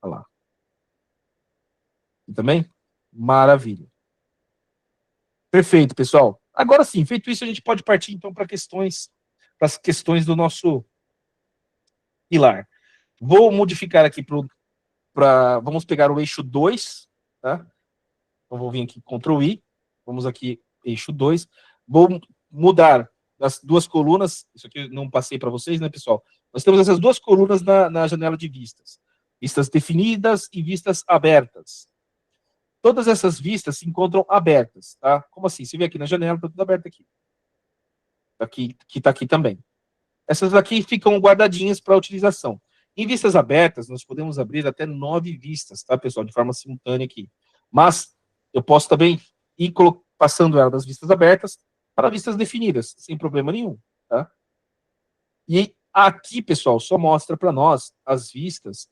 Olha lá. E também? Maravilha. Perfeito, pessoal. Agora sim, feito isso, a gente pode partir, então, para as questões do nosso pilar. Vou modificar aqui vamos pegar o eixo 2, tá? Então, vou vir aqui, Ctrl I. Vamos aqui, eixo 2. Vou mudar as duas colunas. Isso aqui eu não passei para vocês, né, pessoal? Nós temos essas duas colunas na janela de vistas. Vistas definidas e vistas abertas. Todas essas vistas se encontram abertas, tá? Como assim? Você vê aqui na janela, está tudo aberto aqui. Que está aqui também. Essas aqui ficam guardadinhas para utilização. Em vistas abertas, nós podemos abrir até 9 vistas, tá, pessoal? De forma simultânea aqui. Mas eu posso também ir passando ela das vistas abertas para vistas definidas, sem problema nenhum, tá? E aqui, pessoal, só mostra para nós as vistas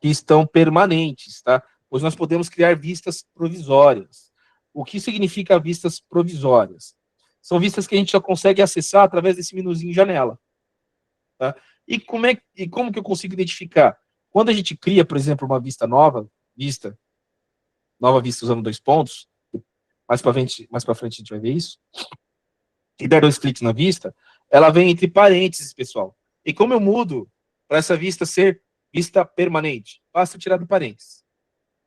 que estão permanentes, tá? Pois nós podemos criar vistas provisórias. O que significa vistas provisórias? São vistas que a gente só consegue acessar através desse menuzinho janela. Tá? E como que eu consigo identificar? Quando a gente cria, por exemplo, uma vista nova vista usando 2 pontos, mais para frente a gente vai ver isso, e der 2 cliques na vista, ela vem entre parênteses, pessoal. E como eu mudo para essa vista ser vista permanente? Basta tirar do parênteses.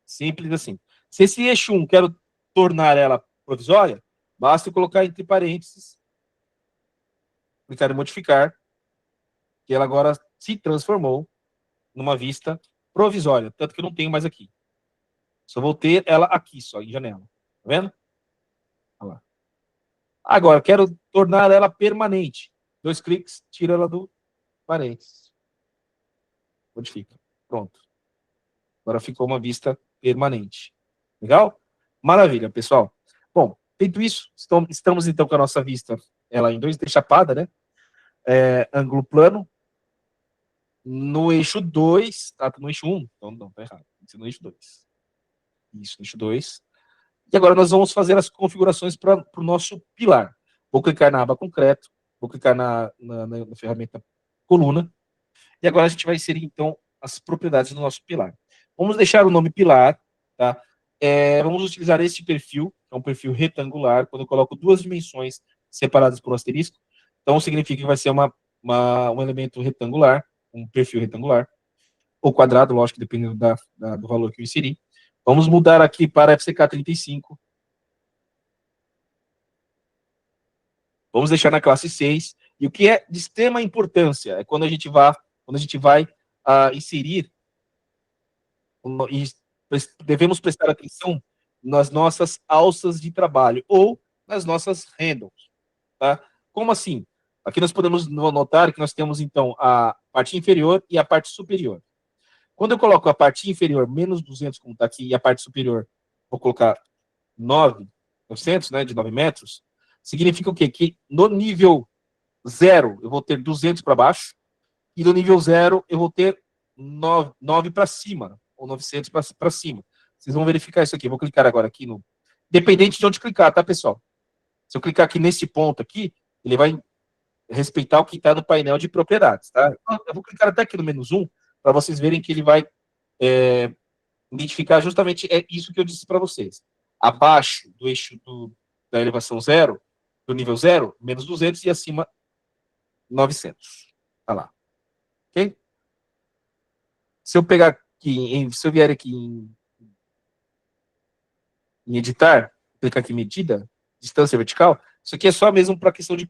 Simples assim. Se esse eixo 1 quero tornar ela provisória, basta eu colocar entre parênteses, clicar em modificar, que ela agora se transformou numa vista provisória, tanto que eu não tenho mais aqui. Só vou ter ela aqui, só em janela. Tá vendo? Olha lá. Agora, quero tornar ela permanente. 2 cliques, tira ela do parênteses. Modifica. Pronto. Agora ficou uma vista permanente. Legal? Maravilha, pessoal. Bom, feito isso, estamos então com a nossa vista ela em 2D chapada, né? Ângulo plano. No eixo 2, tá no eixo 1, então não, tá errado. Tem que ser no eixo 2. Isso, no eixo 2. E agora nós vamos fazer as configurações para o nosso pilar. Vou clicar na aba concreto, vou clicar na ferramenta coluna, e agora a gente vai inserir, então, as propriedades do nosso pilar. Vamos deixar o nome pilar, tá? Vamos utilizar este perfil, que é um perfil retangular, quando eu coloco 2 dimensões separadas por um asterisco, então significa que vai ser um elemento retangular, um perfil retangular, ou quadrado, lógico, dependendo do valor que eu inseri. Vamos mudar aqui para FCK 35. Vamos deixar na classe 6. E o que é de extrema importância é quando a gente vai inserir, e devemos prestar atenção nas nossas alças de trabalho ou nas nossas handles. Tá? Como assim? Aqui nós podemos notar que nós temos, então, a parte inferior e a parte superior. Quando eu coloco a parte inferior menos 200, como está aqui, e a parte superior, vou colocar 900, né, de 9 metros, significa o quê? Que no nível 0 eu vou ter 200 para baixo, e no nível 0 eu vou ter 9 para cima, ou 900 para cima. Vocês vão verificar isso aqui. Eu vou clicar agora aqui no... Dependente de onde clicar, tá, pessoal? Se eu clicar aqui nesse ponto aqui, ele vai respeitar o que está no painel de propriedades, tá? Eu vou clicar até aqui no menos 1, para vocês verem que ele vai identificar justamente isso que eu disse para vocês. Abaixo do eixo da elevação 0, do nível 0, menos 200, e acima 900. Tá lá. Ok? Se eu pegar aqui, se eu vier aqui em editar, clicar aqui em medida, distância vertical, isso aqui é só mesmo para a questão de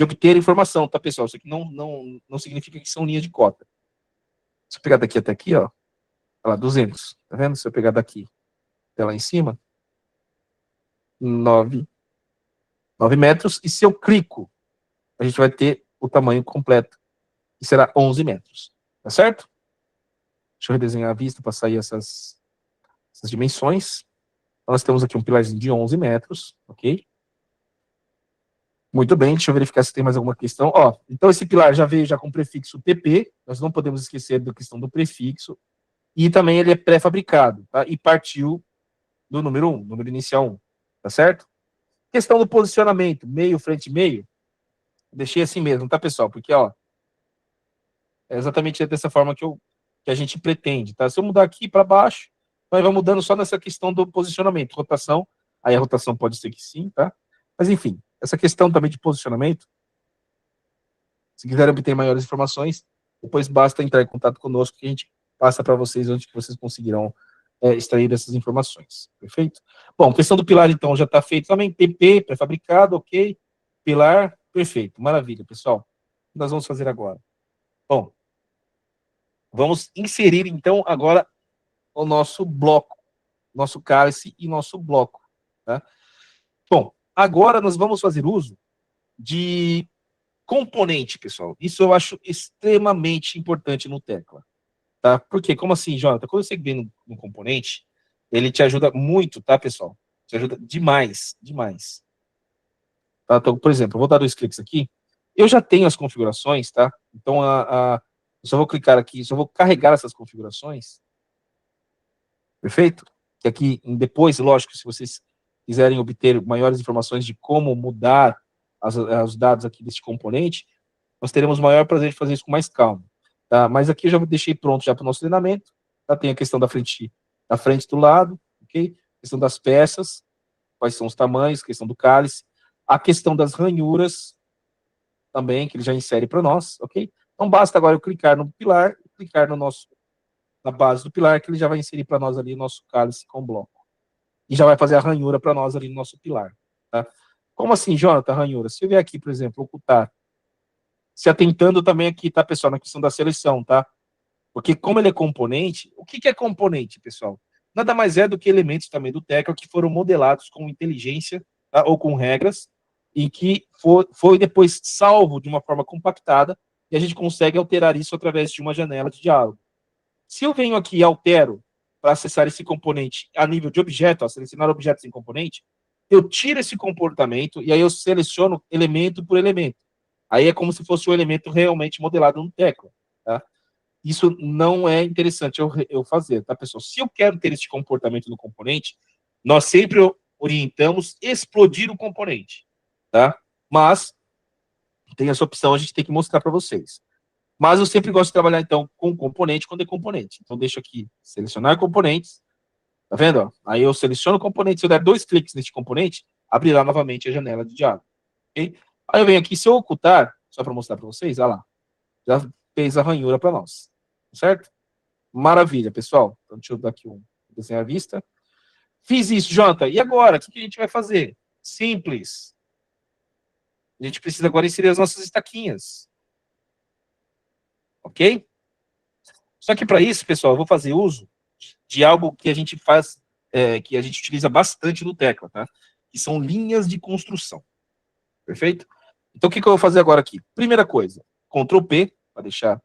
obter informação, tá, pessoal? Isso aqui não significa que são linhas de cota. Se eu pegar daqui até aqui, ó, olha lá, 200, tá vendo? Se eu pegar daqui até lá em cima, 9 metros, e se eu clico, a gente vai ter o tamanho completo, que será 11 metros, tá certo? Deixa eu redesenhar a vista para sair essas dimensões. Então, nós temos aqui um pilarzinho de 11 metros, ok? Muito bem, deixa eu verificar se tem mais alguma questão. Ó, então, esse pilar já veio já com prefixo PP, nós não podemos esquecer da questão do prefixo, e também ele é pré-fabricado, tá? E partiu do número 1, número inicial 1, tá certo? Questão do posicionamento, meio, frente, meio, deixei assim mesmo, tá, pessoal? Porque, ó, é exatamente dessa forma que a gente pretende, tá? Se eu mudar aqui para baixo, nós vamos mudando só nessa questão do posicionamento, rotação, aí a rotação pode ser que sim, tá? Mas, enfim, essa questão também de posicionamento, se quiserem obter maiores informações, depois basta entrar em contato conosco que a gente passa para vocês onde que vocês conseguirão extrair essas informações, perfeito? Bom, questão do pilar, então, já está feito também, PP, pré-fabricado, ok, pilar, perfeito, maravilha, pessoal. O que nós vamos fazer agora? Bom, vamos inserir, então, agora o nosso bloco, nosso cálice e nosso bloco, tá? Bom, agora nós vamos fazer uso de componente, pessoal. Isso eu acho extremamente importante no Tecla, tá? Porque, como assim, Jonathan? Quando você vem no componente, ele te ajuda muito, tá, pessoal? Te ajuda demais, demais. Tá? Então, por exemplo, eu vou dar 2 cliques aqui. Eu já tenho as configurações, tá? Então, eu só vou clicar aqui, só vou carregar essas configurações. Perfeito? Que aqui, depois, lógico, se vocês quiserem obter maiores informações de como mudar os dados aqui desse componente, nós teremos o maior prazer de fazer isso com mais calma. Tá? Mas aqui eu já deixei pronto já para o nosso treinamento. Tá? Tem a questão da frente do lado, ok? A questão das peças, quais são os tamanhos, questão do cálice, a questão das ranhuras também, que ele já insere para nós, ok? Então basta agora eu clicar no pilar, clicar na base do pilar, que ele já vai inserir para nós ali o nosso cálice com bloco. E já vai fazer a ranhura para nós ali no nosso pilar. Tá? Como assim, Jonathan, ranhura? Se eu vier aqui, por exemplo, ocultar, se atentando também aqui, tá, pessoal, na questão da seleção, tá? Porque como ele é componente, o que é componente, pessoal? Nada mais é do que elementos também do Tecla que foram modelados com inteligência, tá? Ou com regras, e que foi depois salvo de uma forma compactada, e a gente consegue alterar isso através de uma janela de diálogo. Se eu venho aqui e altero para acessar esse componente a nível de objeto, ó, selecionar objetos em componente, eu tiro esse comportamento e aí eu seleciono elemento por elemento. Aí é como se fosse um elemento realmente modelado no Tecla, tá? Isso não é interessante eu fazer, tá, pessoal? Se eu quero ter esse comportamento no componente, nós sempre orientamos explodir o componente, tá? Mas tem essa opção, a gente tem que mostrar para vocês. Mas eu sempre gosto de trabalhar, então, com componente quando é componente. Então, deixo aqui, selecionar componentes. Tá vendo? Ó? Aí eu seleciono o componente. Se eu der 2 cliques neste componente, abrirá novamente a janela de diálogo. Okay? Aí eu venho aqui, se eu ocultar, só para mostrar para vocês, olha lá. Já fez a ranhura para nós. Certo? Maravilha, pessoal. Então, deixa eu dar aqui um desenho à vista. Fiz isso, Jonathan. E agora? O que a gente vai fazer? Simples. A gente precisa agora inserir as nossas estaquinhas. Ok? Só que para isso, pessoal, eu vou fazer uso de algo que a gente faz, que a gente utiliza bastante no Tecla, tá? Que são linhas de construção. Perfeito? Então, o que eu vou fazer agora aqui? Primeira coisa, Ctrl P, para deixar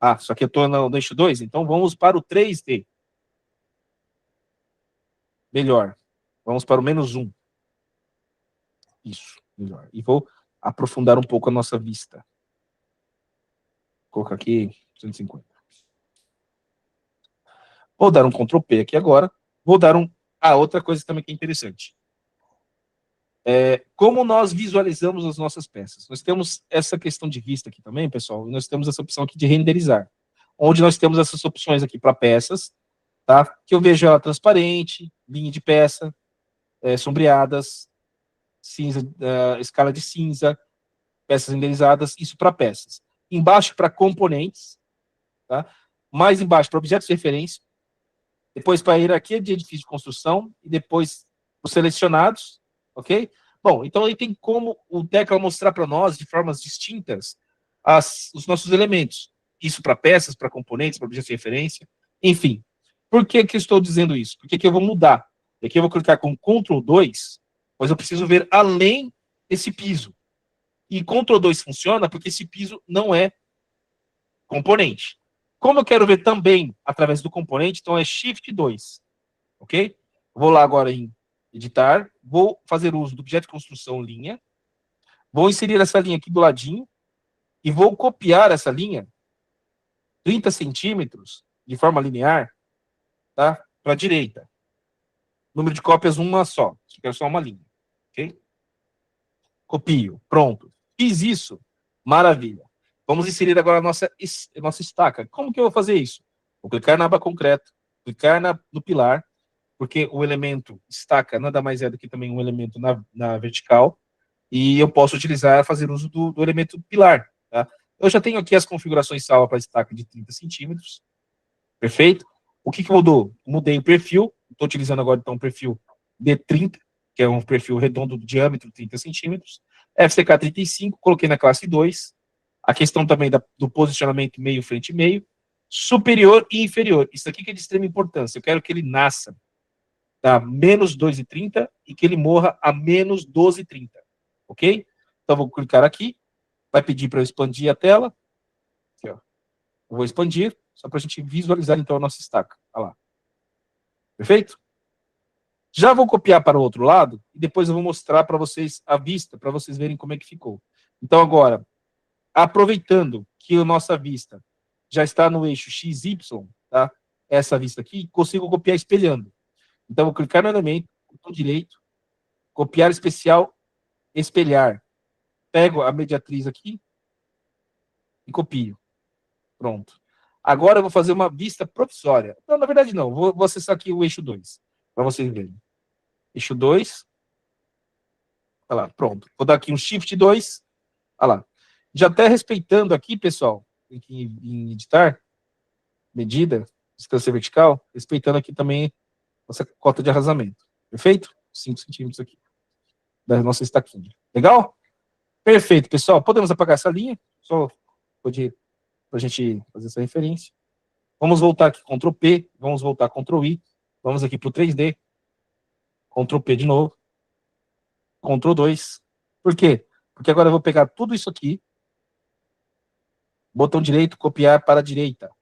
Ah, só que eu estou no eixo 2, então vamos para o 3D. Melhor. Vamos para o -1. Isso, melhor. E vou aprofundar um pouco a nossa vista. Vou colocar aqui 250. Vou dar um Ctrl P aqui agora. Vou dar um... Ah, outra coisa também que é interessante. Como nós visualizamos as nossas peças. Nós temos essa questão de vista aqui também, pessoal, e nós temos essa opção aqui de renderizar, onde nós temos essas opções aqui para peças, tá? Que eu vejo ela transparente, linha de peça, sombreadas, cinza, escala de cinza, peças renderizadas, isso para peças. Embaixo para componentes, tá? Mais embaixo para objetos de referência, depois para a hierarquia de edifício de construção e depois os selecionados, ok? Bom, então aí tem como o Tekla mostrar para nós, de formas distintas, os nossos elementos. Isso para peças, para componentes, para objetos de referência, enfim. Por que que eu estou dizendo isso? Porque aqui eu vou mudar. Aqui eu vou clicar com Ctrl 2, pois eu preciso ver além desse piso. E Ctrl 2 funciona porque esse piso não é componente. Como eu quero ver também através do componente, então é Shift 2, ok? Vou lá agora em editar, vou fazer uso do objeto de construção linha, vou inserir essa linha aqui do ladinho e vou copiar essa linha 30 centímetros de forma linear, tá? Para a direita. Número de cópias uma só, eu quero só uma linha, ok? Copio, pronto. Fiz isso, maravilha. Vamos inserir agora a nossa estaca. Como que eu vou fazer isso? Vou clicar na aba concreto, clicar no pilar, porque o elemento estaca nada mais é do que também um elemento na vertical, e eu posso utilizar, fazer uso do elemento pilar. Tá? Eu já tenho aqui as configurações salvas para estaca de 30 centímetros, perfeito? O que mudou? Mudei o perfil, estou utilizando agora então o perfil D30, que é um perfil redondo de diâmetro 30 centímetros, FCK 35, coloquei na classe 2, a questão também do posicionamento meio frente meio, superior e inferior. Isso aqui que é de extrema importância, eu quero que ele nasça a menos 2,30 e que ele morra a menos 12,30, ok? Então, vou clicar aqui, vai pedir para eu expandir a tela, aqui, ó. Eu vou expandir, só para a gente visualizar, então, a nossa estaca. Olha lá. Perfeito? Já vou copiar para o outro lado, e depois eu vou mostrar para vocês a vista, para vocês verem como é que ficou. Então, agora, aproveitando que a nossa vista já está no eixo XY, tá? Essa vista aqui, consigo copiar espelhando. Então, vou clicar no elemento, botão direito, copiar especial, espelhar. Pego a mediatriz aqui e copio. Pronto. Agora eu vou fazer uma vista provisória. Não, na verdade não. Vou acessar aqui o eixo 2, para vocês verem. Eixo 2. Olha lá, pronto. Vou dar aqui um Shift 2. Olha lá. Já até respeitando aqui, pessoal, em editar, medida, distância vertical, respeitando aqui também nossa cota de arrasamento. Perfeito? 5 centímetros aqui da nossa estaquinha. Legal? Perfeito, pessoal. Podemos apagar essa linha, só para a gente fazer essa referência. Vamos voltar aqui, Ctrl P, vamos voltar, Ctrl I, vamos aqui para o 3D, Ctrl P de novo, Ctrl 2. Por quê? Porque agora eu vou pegar tudo isso aqui, botão direito, copiar para a direita.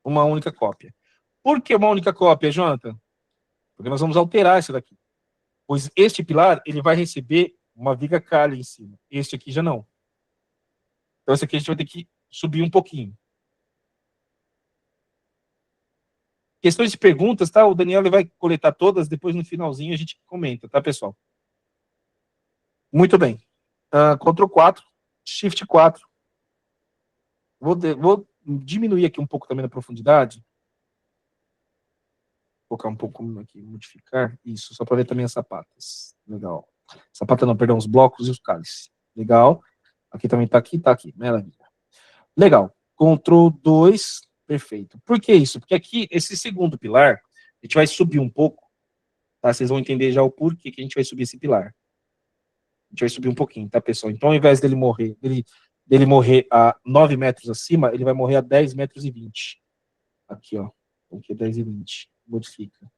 Uma única cópia. Por que uma única cópia, Jonathan? Porque nós vamos alterar isso daqui. Pois este pilar, ele vai receber uma viga calha em cima. Este aqui já não. Então, esse aqui a gente vai ter que subir um pouquinho. Questões de perguntas, tá? O Daniel ele vai coletar todas, depois no finalzinho a gente comenta, tá, pessoal? Muito bem. Ctrl 4, Shift 4. Vou diminuir aqui um pouco também a profundidade. Vou colocar um pouco aqui, modificar. Isso, só para ver também as sapatas. Legal. Sapata não, perdão, os blocos e os cálices. Legal. Aqui também tá aqui. Maravilha. Legal. Ctrl 2, perfeito. Por que isso? Porque aqui, esse segundo pilar, a gente vai subir um pouco, tá? Vocês vão entender já o porquê que a gente vai subir esse pilar. A gente vai subir um pouquinho, tá, pessoal? Então, ao invés dele morrer a 9 metros acima, ele vai morrer a 10 metros e 20. Aqui, ó. Aqui é 10 e 20. Modifica.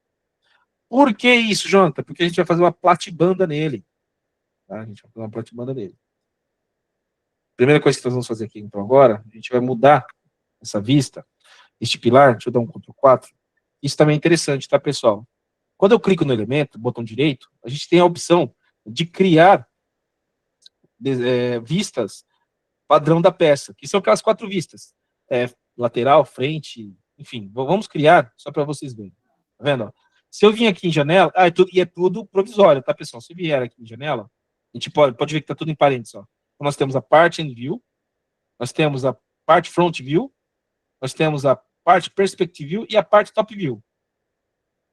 Por que isso, Jonathan? Porque a gente vai fazer uma platibanda nele. Tá? A gente vai fazer uma platibanda nele. Primeira coisa que nós vamos fazer aqui, então, agora, a gente vai mudar essa vista, este pilar, deixa eu dar um Ctrl 4. Isso também é interessante, tá, pessoal? Quando eu clico no elemento, botão direito, a gente tem a opção de criar vistas padrão da peça, que são aquelas 4 vistas. Lateral, frente, enfim, vamos criar só para vocês verem. Tá vendo? Se eu vim aqui em janela, é tudo provisório, tá, pessoal? Se eu vier aqui em janela, a gente pode ver que tá tudo em parênteses, ó. Então, nós temos a parte end view, nós temos a parte front view, nós temos a parte perspective view e a parte top view.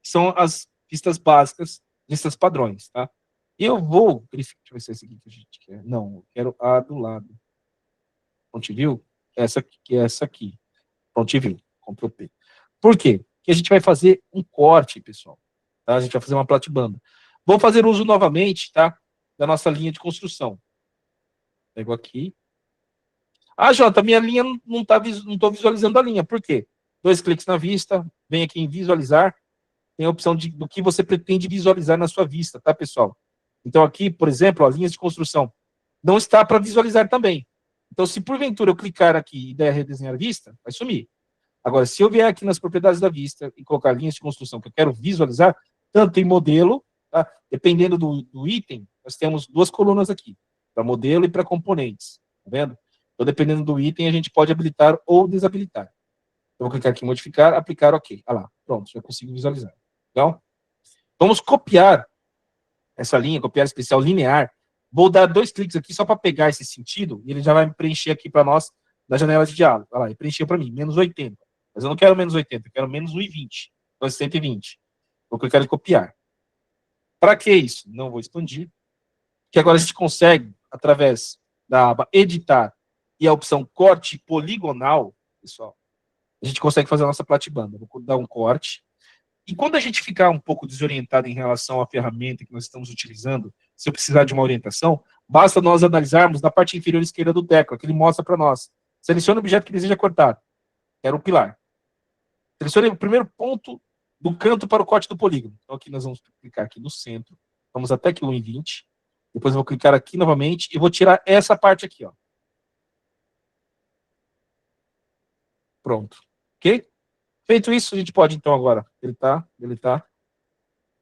São as vistas básicas, vistas padrões, tá? Eu vou verificar, deixa eu ver se é esse aqui que a gente quer. Não, eu quero a do lado. Front view, essa aqui. Front view, Ctrl P. Por quê? Porque a gente vai fazer um corte, pessoal. Tá? A gente vai fazer uma platibanda. Vou fazer uso novamente, tá? Da nossa linha de construção. Pego aqui. Jota, minha linha não estou visualizando a linha. Por quê? 2 cliques na vista, vem aqui em visualizar, tem a opção do que você pretende visualizar na sua vista, tá, pessoal? Então aqui, por exemplo, linhas de construção, não está para visualizar também. Então, se porventura eu clicar aqui e der redesenhar a vista, vai sumir. Agora, se eu vier aqui nas propriedades da vista e colocar linhas de construção que eu quero visualizar, tanto em modelo, tá? Dependendo do item, nós temos 2 colunas aqui, para modelo e para componentes, tá vendo? Então, dependendo do item, a gente pode habilitar ou desabilitar. Eu vou clicar aqui em modificar, aplicar, ok. Olha lá, pronto, já consigo visualizar. Legal? Vamos copiar essa linha, copiar especial linear. Vou dar 2 cliques aqui só para pegar esse sentido, e ele já vai preencher aqui para nós na janela de diálogo. Olha lá, ele preencheu para mim, menos 80. Mas eu não quero menos 80, eu quero menos 1,20. Então, 120. Vou clicar em copiar. Para que isso? Não vou expandir. Que agora a gente consegue, através da aba editar e a opção corte poligonal, pessoal, a gente consegue fazer a nossa platibanda. Vou dar um corte. E quando a gente ficar um pouco desorientado em relação à ferramenta que nós estamos utilizando, se eu precisar de uma orientação, basta nós analisarmos na parte inferior esquerda do teclado, que ele mostra para nós. Selecione o objeto que deseja cortar. Era o pilar. Selecione o primeiro ponto do canto para o corte do polígono. Então aqui nós vamos clicar aqui no centro. Vamos até aqui 1,20. Depois eu vou clicar aqui novamente e vou tirar essa parte aqui, ó. Pronto. Ok? Feito isso, a gente pode, então, agora deletar.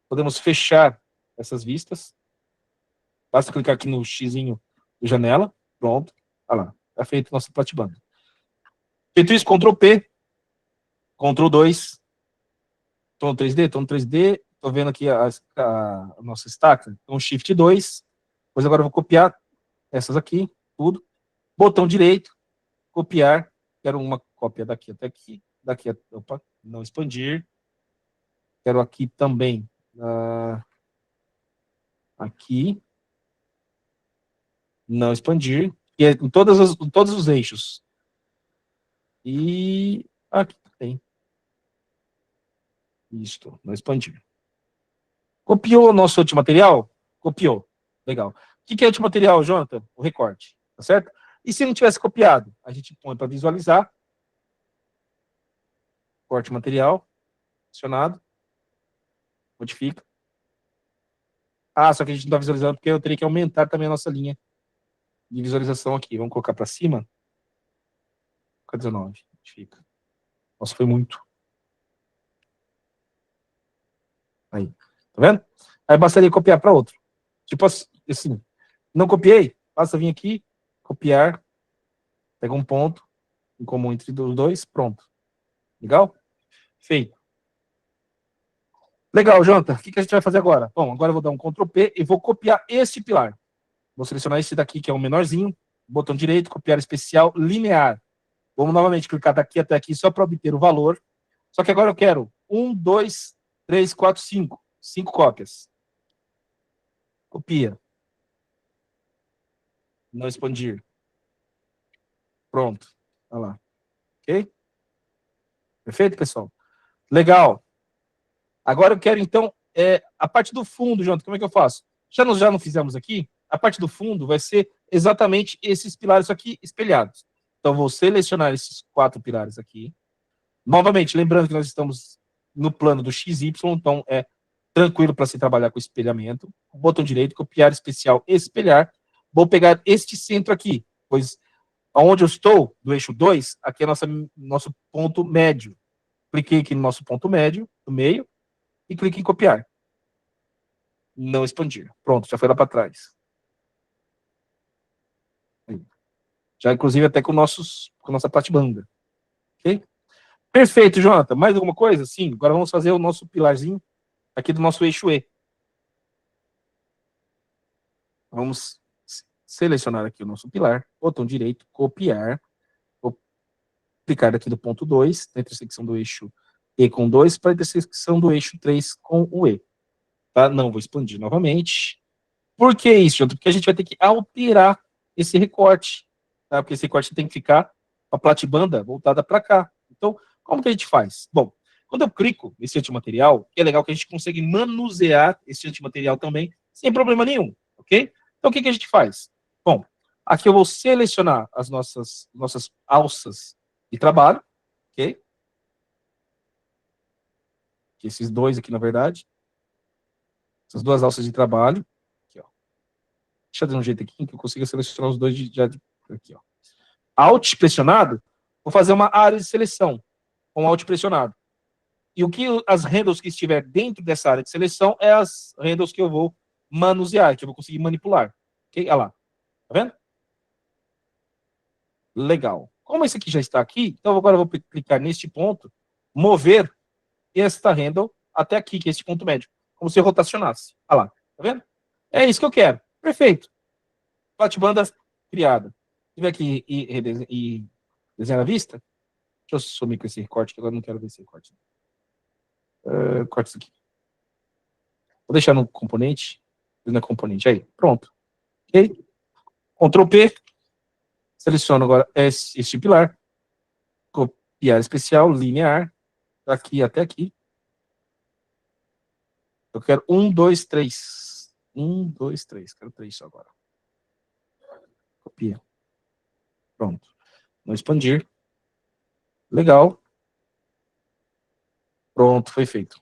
Podemos fechar essas vistas. Basta clicar aqui no xizinho de janela. Pronto. Olha lá. Está feito nossa platibanda. Feito isso, Ctrl P. Ctrl 2. Estou no 3D, Estou vendo aqui a nossa stack. Então, Shift 2. Depois agora eu vou copiar essas aqui, tudo. Botão direito, copiar. Quero uma cópia daqui até aqui. Opa, não expandir. Quero aqui também. Aqui. Não expandir. E é em todos os eixos. E aqui tem. Isto, não expandir. Copiou o nosso último material? Copiou. Legal. O que é último material, Jonathan? O recorte. Tá certo? E se não tivesse copiado? A gente põe para visualizar. Corte material. Adicionado. Modifica. Só que a gente não está visualizando porque eu teria que aumentar também a nossa linha de visualização aqui. Vamos colocar para cima. Fica 19. Modifica. Nossa, foi muito. Aí. Tá vendo? Aí bastaria copiar para outro. Tipo assim. Não copiei? Basta vir aqui, copiar. Pega um ponto em comum entre os dois. Pronto. Legal? Feito. Legal, Jonathan. O que a gente vai fazer agora? Bom, agora eu vou dar um Ctrl P e vou copiar este pilar. Vou selecionar esse daqui, que é o menorzinho. Botão direito, copiar especial, linear. Vamos novamente clicar daqui até aqui só para obter o valor. Só que agora eu quero 1, 2, 3, 4, 5. 5 cópias. Copia. Não expandir. Pronto. Olha lá. Ok? Perfeito, pessoal? Legal. Agora eu quero, então, a parte do fundo, Jonathan, como é que eu faço? Nós já não fizemos aqui? A parte do fundo vai ser exatamente esses pilares aqui espelhados. Então, vou selecionar esses 4 pilares aqui. Novamente, lembrando que nós estamos no plano do XY, então é tranquilo para se trabalhar com espelhamento. Botão direito, copiar especial, espelhar. Vou pegar este centro aqui, pois Onde eu estou, do eixo 2, aqui é nosso ponto médio. Cliquei aqui no nosso ponto médio, no meio, e clique em copiar. Não expandir. Pronto, já foi lá para trás. Já, inclusive, até com nossa platibanda. Ok? Perfeito, Jonathan. Mais alguma coisa? Sim. Agora vamos fazer o nosso pilarzinho aqui do nosso eixo E. Vamos selecionar aqui o nosso pilar, botão direito, copiar. Vou clicar aqui do ponto 2, na intersecção do eixo E com 2, para a intersecção do eixo 3 com o E. Tá? Não vou expandir novamente. Por que isso, Jonathan? Porque a gente vai ter que alterar esse recorte. Tá? Porque esse recorte tem que ficar com a platibanda voltada para cá. Então, como que a gente faz? Bom, quando eu clico nesse antimaterial, é legal que a gente consegue manusear esse antimaterial também, sem problema nenhum, ok? Então, o que a gente faz? Bom, aqui eu vou selecionar as nossas alças de trabalho, ok? Esses dois aqui, na verdade. Essas duas alças de trabalho. Aqui, ó. Deixa eu dar um jeito aqui que eu consiga selecionar os dois aqui, ó. Alt pressionado, vou fazer uma área de seleção com Alt pressionado. E o que as handles que estiver dentro dessa área de seleção é as handles que eu vou manusear, que eu vou conseguir manipular. Ok? Olha lá. Tá vendo? Legal. Como esse aqui já está aqui, então agora eu vou clicar neste ponto, mover esta handle até aqui, que é este ponto médio. Como se eu rotacionasse. Olha lá. Tá vendo? É isso que eu quero. Perfeito. Platibanda criada. Tive aqui e desenhar a vista. Deixa eu sumir com esse recorte, que agora eu não quero ver esse recorte. Corta isso aqui. Vou deixar no componente. Na componente. Aí, pronto. Ok? Ctrl P. Seleciono agora este pilar. Copiar especial, linear. Daqui até aqui. Eu quero 1, 2, 3. 1, 2, 3. Quero 3 só agora. Copia. Pronto. Não expandir. Legal. Pronto, foi feito.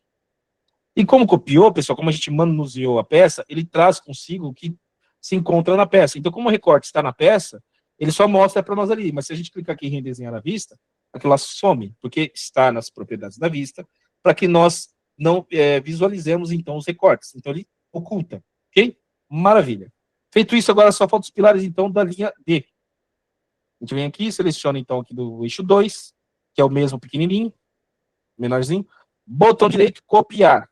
E como copiou, pessoal, como a gente manuseou a peça, ele traz consigo o que se encontra na peça. Então, como o recorte está na peça, ele só mostra para nós ali. Mas se a gente clicar aqui em redesenhar a vista, aquilo lá some, porque está nas propriedades da vista, para que nós não visualizemos, então, os recortes. Então, ele oculta. Ok? Maravilha. Feito isso, agora só falta os pilares, então, da linha D. A gente vem aqui, seleciona, então, aqui do eixo 2, que é o mesmo pequenininho, menorzinho. Botão direito, copiar.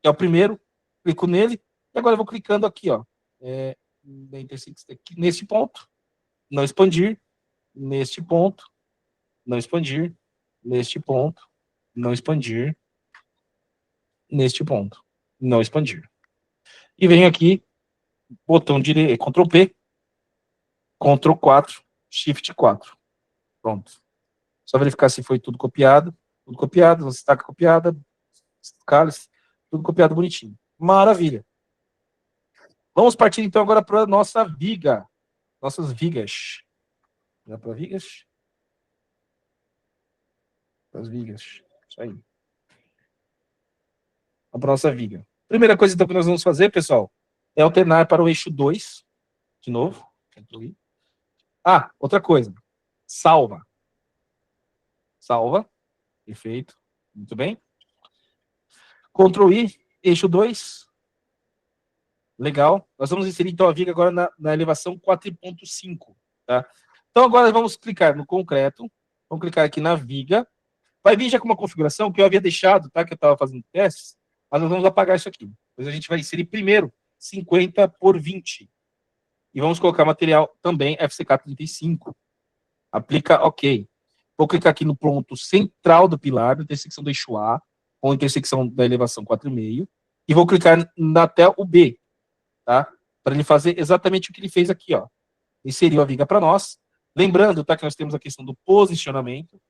Que é o primeiro, clico nele, e agora eu vou clicando aqui, ó, neste ponto, não expandir, neste ponto, não expandir, neste ponto, não expandir, neste ponto, não expandir. E venho aqui, botão direito, Ctrl P, Ctrl 4, Shift 4. Pronto. Só verificar se foi tudo copiado, estaca copiada, cálice, tudo copiado bonitinho. Maravilha. Vamos partir, então, agora para a nossa viga. Nossas vigas. Já para vigas? As vigas. Isso aí. Vamos para a nossa viga. Primeira coisa, então, que nós vamos fazer, pessoal, é alternar para o eixo 2. De novo. Ah, outra coisa. Salva. Salva. Perfeito. Muito bem. Ctrl I, eixo 2. Legal. Nós vamos inserir, então, a viga agora na elevação 4.5. Tá? Então, agora vamos clicar no concreto. Vamos clicar aqui na viga. Vai vir já com uma configuração que eu havia deixado, tá? Que eu estava fazendo testes. Mas nós vamos apagar isso aqui. Depois a gente vai inserir primeiro 50 por 20. E vamos colocar material também FCK 35. Aplica OK. Vou clicar aqui no ponto central do pilar, da intersecção do eixo A, com a intersecção da elevação 4,5. E vou clicar até o B, tá? Para ele fazer exatamente o que ele fez aqui, ó. Inseriu a viga para nós. Lembrando, tá? Que nós temos a questão do posicionamento.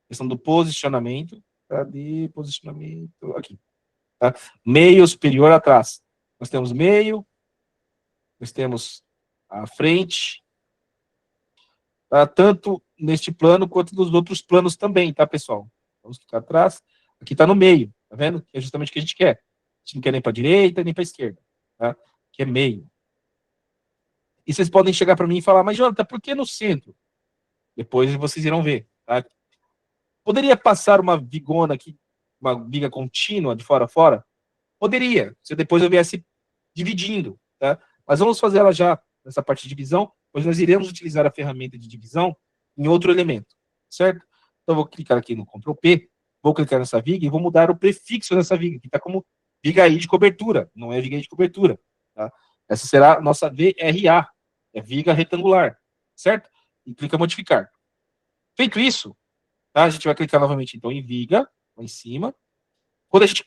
Questão do posicionamento. Cadê posicionamento? Aqui. Tá? Meio superior atrás. Nós temos meio. Nós temos a frente. Tá? Tanto neste plano quanto nos outros planos também, tá, pessoal? Vamos clicar atrás. Aqui está no meio. Tá vendo? Que é justamente o que a gente quer. A gente não quer nem para a direita, nem para a esquerda. Tá? Que é meio. E vocês podem chegar para mim e falar, mas Jonathan, por que no centro? Depois vocês irão ver. Tá? Poderia passar uma vigona aqui, uma viga contínua de fora a fora? Poderia, se depois eu viesse dividindo. Tá? Mas vamos fazer ela já nessa parte de divisão, pois nós iremos utilizar a ferramenta de divisão em outro elemento, certo? Então, eu vou clicar aqui no Ctrl P, vou clicar nessa viga e vou mudar o prefixo dessa viga, que está como viga I de cobertura, não é viga I de cobertura. Tá? Essa será a nossa VRA, é viga retangular, certo? E clica em modificar. Feito isso, tá? A gente vai clicar novamente, então, em viga, lá em cima. Quando a gente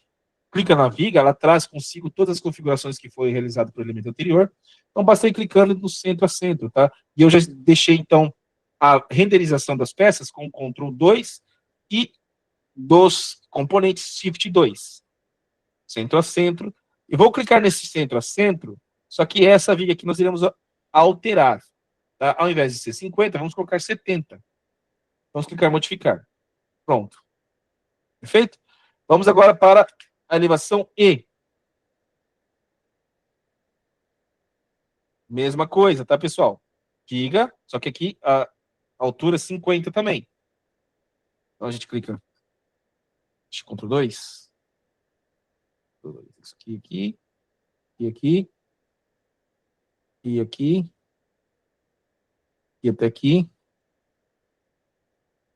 clica na viga, ela traz consigo todas as configurações que foi realizado para o elemento anterior. Então, basta ir clicando do centro a centro, tá? E eu já deixei, então, a renderização das peças com Ctrl 2 e dos componentes Shift 2. Centro a centro. E vou clicar nesse centro a centro, só que essa viga aqui nós iremos alterar. Tá? Ao invés de ser 50, vamos colocar 70. Vamos clicar em modificar. Pronto. Perfeito? Vamos agora para a elevação E. Mesma coisa, tá, pessoal? Viga, só que aqui a altura 50 também. Então a gente clica. Ctrl 2. Isso aqui, e aqui. E aqui. E até aqui.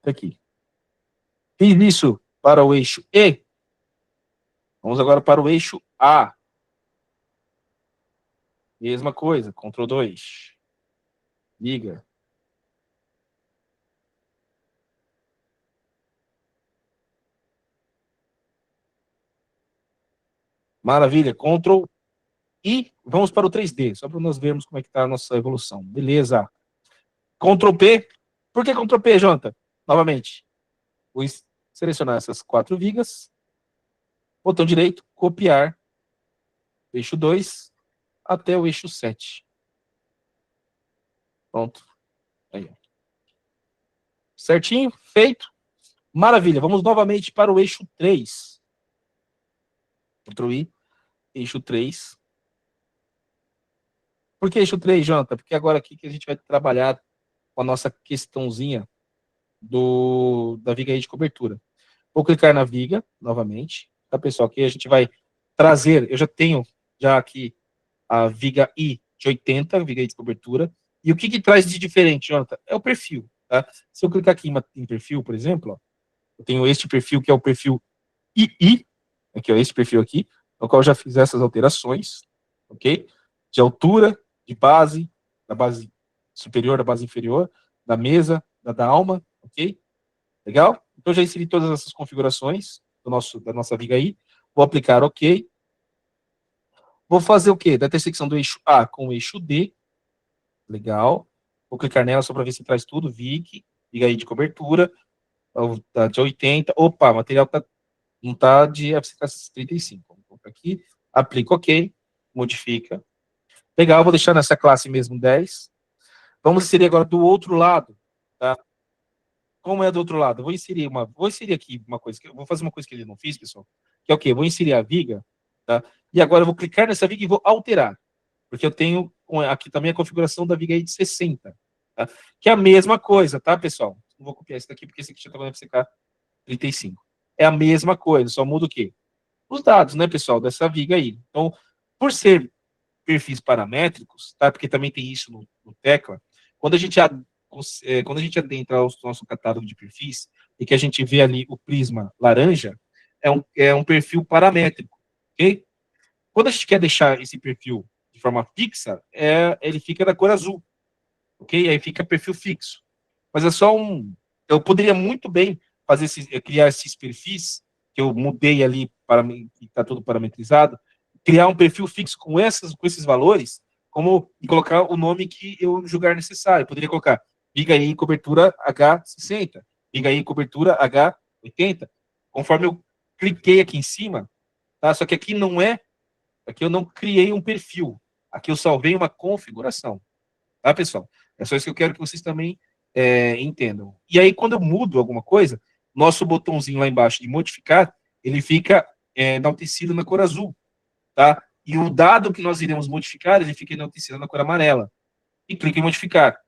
Até aqui. Fiz isso para o eixo E. Vamos agora para o eixo A. Mesma coisa, Ctrl 2. Liga. Maravilha, Ctrl I. Vamos para o 3D, só para nós vermos como é que está a nossa evolução. Beleza. Ctrl P. Por que Ctrl P, Jonathan? Novamente, vou selecionar essas 4 vigas. Botão direito, copiar. Eixo 2 até o eixo 7. Pronto. Aí. Certinho? Feito. Maravilha. Vamos novamente para o eixo 3. Ctrl I. Eixo 3. Por que eixo 3, Jonathan? Porque agora aqui que a gente vai trabalhar com a nossa questãozinha da viga aí de cobertura. Vou clicar na viga, novamente. Tá, pessoal? Aqui a gente vai trazer, eu já tenho aqui a viga I de 80, viga I de cobertura. E o que traz de diferente, Jonathan? É o perfil. Tá? Se eu clicar aqui em perfil, por exemplo, ó, eu tenho este perfil que é o perfil II, aqui, ó, esse perfil aqui, no qual eu já fiz essas alterações, ok? De altura, de base, da base superior, da base inferior, da mesa, da alma, ok? Legal? Então, já inseri todas essas configurações da nossa viga aí. Vou aplicar OK. Vou fazer o quê? Da intersecção do eixo A com o eixo D. Legal. Vou clicar nela só para ver se traz tudo. VIC, viga aí de cobertura. Tá de 80. Opa, o material não está de FCK 35. Vamos colocar aqui. Aplico OK. Modifica. Legal, vou deixar nessa classe mesmo 10. Vamos inserir agora do outro lado. Tá? Como é do outro lado? Vou inserir aqui uma coisa, vou fazer uma coisa que ele não fiz, pessoal, que é o quê? Vou inserir a viga, tá? E agora eu vou clicar nessa viga e vou alterar, porque eu tenho aqui também a configuração da viga aí de 60, tá? Que é a mesma coisa, tá, pessoal? Não vou copiar esse daqui, porque esse aqui já está no FCK 35. É a mesma coisa, só muda o quê? Os dados, né, pessoal, dessa viga aí. Então, por ser perfis paramétricos, tá? Porque também tem isso no tecla, quando a gente adentra o nosso catálogo de perfis e que a gente vê ali o prisma laranja, é um perfil paramétrico, ok? Quando a gente quer deixar esse perfil de forma fixa, ele fica da cor azul, ok? Aí fica perfil fixo. Mas é só eu poderia muito bem criar esses perfis, que eu mudei ali, que está tudo parametrizado, criar um perfil fixo com esses valores, e colocar o nome que eu julgar necessário. Eu poderia colocar viga aí cobertura H60, viga aí cobertura H80, conforme eu cliquei aqui em cima, tá? Só que aqui eu não criei um perfil, aqui eu salvei uma configuração, tá, pessoal? É só isso que eu quero que vocês também entendam. E aí, quando eu mudo alguma coisa, nosso botãozinho lá embaixo de modificar, ele fica enaltecido na cor azul, tá? E o dado que nós iremos modificar, ele fica enaltecido na cor amarela. e clico em modificar.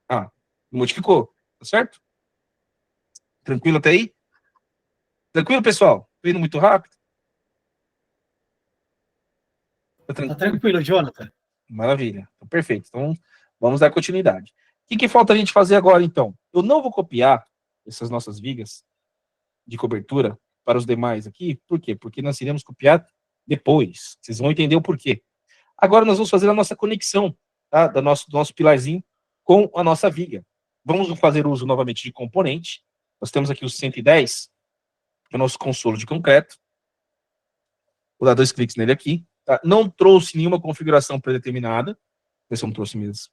Ah, modificou, tá certo? Tranquilo até aí? Tranquilo, pessoal? Tô indo muito rápido? Tá Tá tranquilo? tranquilo, Jonathan. Maravilha. Então, perfeito. Então, vamos dar continuidade. O que falta a gente fazer agora, então? Eu não vou copiar essas nossas vigas de cobertura para os demais aqui. Por quê? Porque nós iremos copiar depois. Vocês vão entender o porquê. Agora nós vamos fazer a nossa conexão, tá? Do nosso pilarzinho com a nossa viga. Vamos fazer uso novamente de componente. Nós temos aqui o 110, que é o nosso consolo de concreto. Vou dar 2 cliques nele aqui. Tá? Não trouxe nenhuma configuração predeterminada. Esse eu não trouxe mesmo.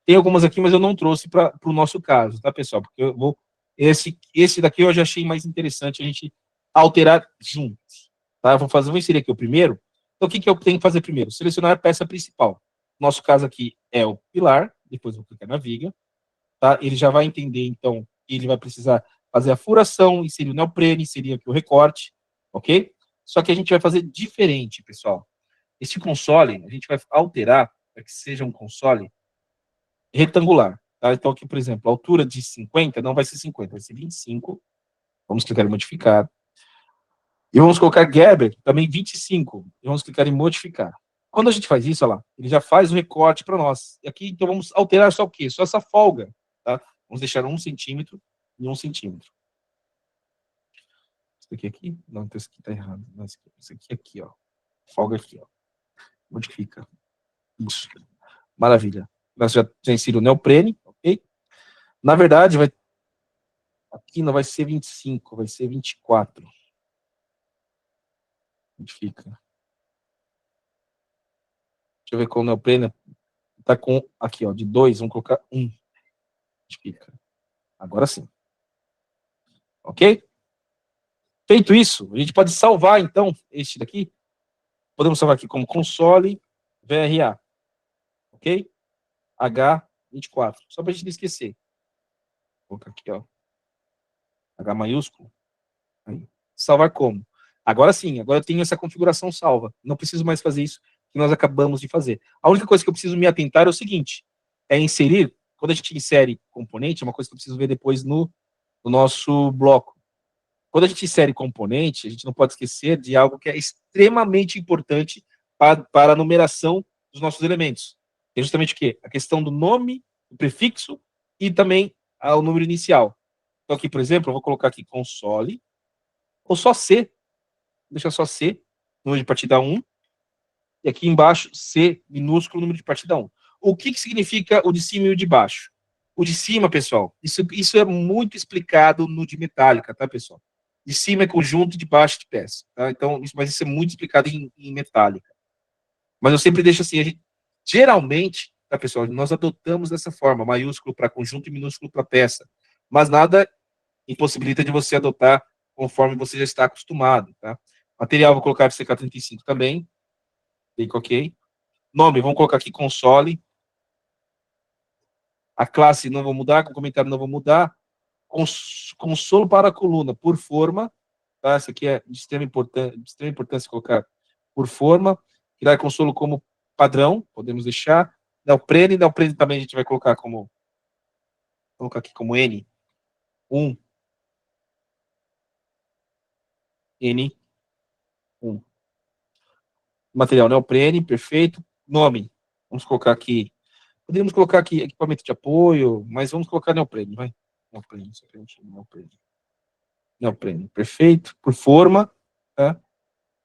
Tem algumas aqui, mas eu não trouxe para o nosso caso, tá, pessoal? Porque eu vou. Esse daqui eu já achei mais interessante a gente alterar juntos. Tá? Vou inserir aqui o primeiro. Então, o que eu tenho que fazer primeiro? Selecionar a peça principal. Nosso caso aqui é o pilar, depois vou clicar na viga. Tá? Ele já vai entender, então, que ele vai precisar fazer a furação, inserir o neoprene, inserir aqui o recorte, ok? Só que a gente vai fazer diferente, pessoal. Esse console, a gente vai alterar para que seja um console retangular. Tá? Então, aqui, por exemplo, a altura de 50 não vai ser 50, vai ser 25. Vamos clicar em modificar. E vamos colocar Gerber, também 25. E vamos clicar em modificar. Quando a gente faz isso, olha lá, ele já faz o recorte para nós. E aqui, então, vamos alterar só o quê? Só essa folga. Tá? Vamos deixar 1 centímetro e 1 centímetro. Isso aqui? Não, então isso aqui está errado. Não, isso aqui, ó. Folga aqui, ó. Modifica. Isso. Maravilha. Nós já inseriu o neoprene, ok? Na verdade, aqui não vai ser 25, vai ser 24. Modifica. Deixa eu ver qual o neoprene tá com, aqui, ó, de 2, vamos colocar 1. Modifica. Agora sim. Ok? Feito isso, a gente pode salvar, então, este daqui. Podemos salvar aqui como console VRA. Ok? H24. Só para a gente não esquecer. Vou colocar aqui, ó. H maiúsculo. Aí. Salvar como? Agora sim, agora eu tenho essa configuração salva. Não preciso mais fazer isso que nós acabamos de fazer. A única coisa que eu preciso me atentar é o seguinte: é inserir, quando a gente insere componente, é uma coisa que eu preciso ver depois no nosso bloco. Quando a gente insere componente, a gente não pode esquecer de algo que é extremamente importante para a numeração dos nossos elementos. É justamente o quê? A questão do nome, do prefixo e também o número inicial. Então aqui, por exemplo, eu vou colocar aqui console, ou só C, deixa só C, número de partida 1, e aqui embaixo C minúsculo, número de partida 1. O que significa o de cima e o de baixo? O de cima, pessoal, isso é muito explicado no de metálica, tá, pessoal? De cima é conjunto, de baixo de peça, tá? Então, mas isso é muito explicado em metálica. Mas eu sempre deixo assim, geralmente, tá, pessoal, nós adotamos dessa forma, maiúsculo para conjunto e minúsculo para peça, mas nada impossibilita de você adotar conforme você já está acostumado, tá? Material, vou colocar FCK35 também. Clique OK. Nome, vamos colocar aqui console. A classe não vou mudar, o comentário não vou mudar. Consolo para a coluna, por forma. Tá? Isso aqui é de extrema importância colocar por forma. Criar consolo como padrão, podemos deixar. Neoprene também a gente vai colocar como, vou colocar aqui como N1. N1. Material neoprene, perfeito. Nome, vamos colocar aqui. Poderíamos colocar aqui equipamento de apoio, mas vamos colocar neoprene, vai. Neoprene, perfeito. Por forma, tá?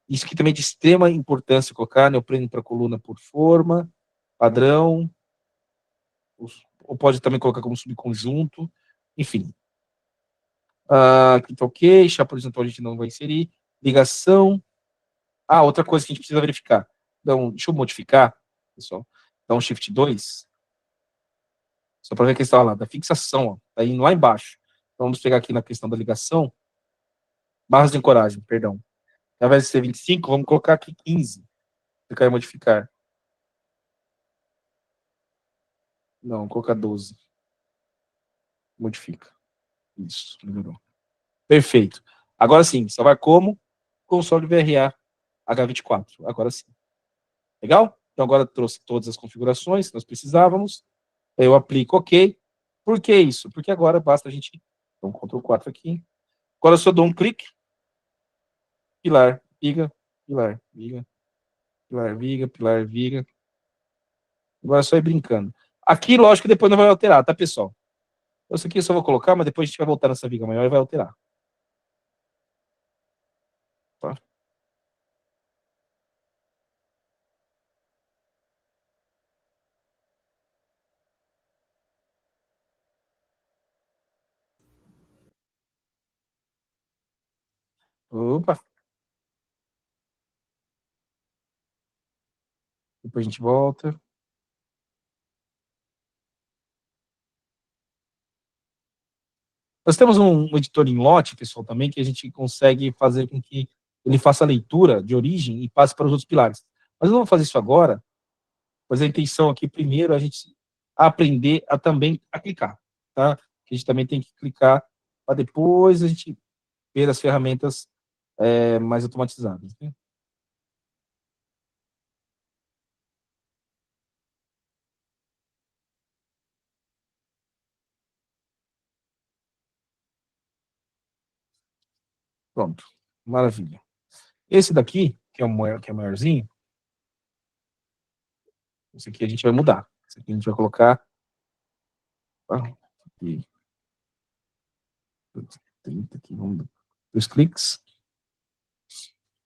Isso aqui também é de extrema importância colocar neoprene para coluna por forma, padrão, ou pode também colocar como subconjunto, enfim. Aqui tá ok, chapa horizontal a gente não vai inserir. Ligação. Outra coisa que a gente precisa verificar. Então, deixa eu modificar, pessoal. Dá um Shift 2. Só para ver a questão lá, da fixação, ó, tá indo lá embaixo. Então, vamos pegar aqui na questão da ligação. Barras de ancoragem, perdão. Ao invés de ser 25, vamos colocar aqui 15. Clicar em modificar. Não, vamos colocar 12. Modifica. Isso, melhorou. Perfeito. Agora sim, salvar como console VRA H24. Agora sim. Legal? Então agora trouxe todas as configurações que nós precisávamos. Eu aplico OK. Por que isso? Porque agora basta a gente... Então, Ctrl 4 aqui. Agora eu só dou um clique. Pilar, viga, pilar, viga, pilar, viga, pilar, viga. Agora é só ir brincando. Aqui, lógico que depois não vai alterar, tá, pessoal? Isso aqui eu só vou colocar, mas depois a gente vai voltar nessa viga maior e vai alterar. Tá? Opa, depois a gente volta. Nós temos um editor em lote, pessoal, também, que a gente consegue fazer com que ele faça a leitura de origem e passe para os outros pilares. Mas eu não vou fazer isso agora, pois a intenção aqui, primeiro, é a gente aprender a também a clicar, tá? A gente também tem que clicar para depois a gente ver as ferramentas mais automatizadas. Né? Pronto, maravilha. Esse daqui, que é o maior, que é maiorzinho, esse aqui a gente vai mudar. Esse aqui a gente vai colocar... Aqui, 30 aqui, vamos... 2 cliques.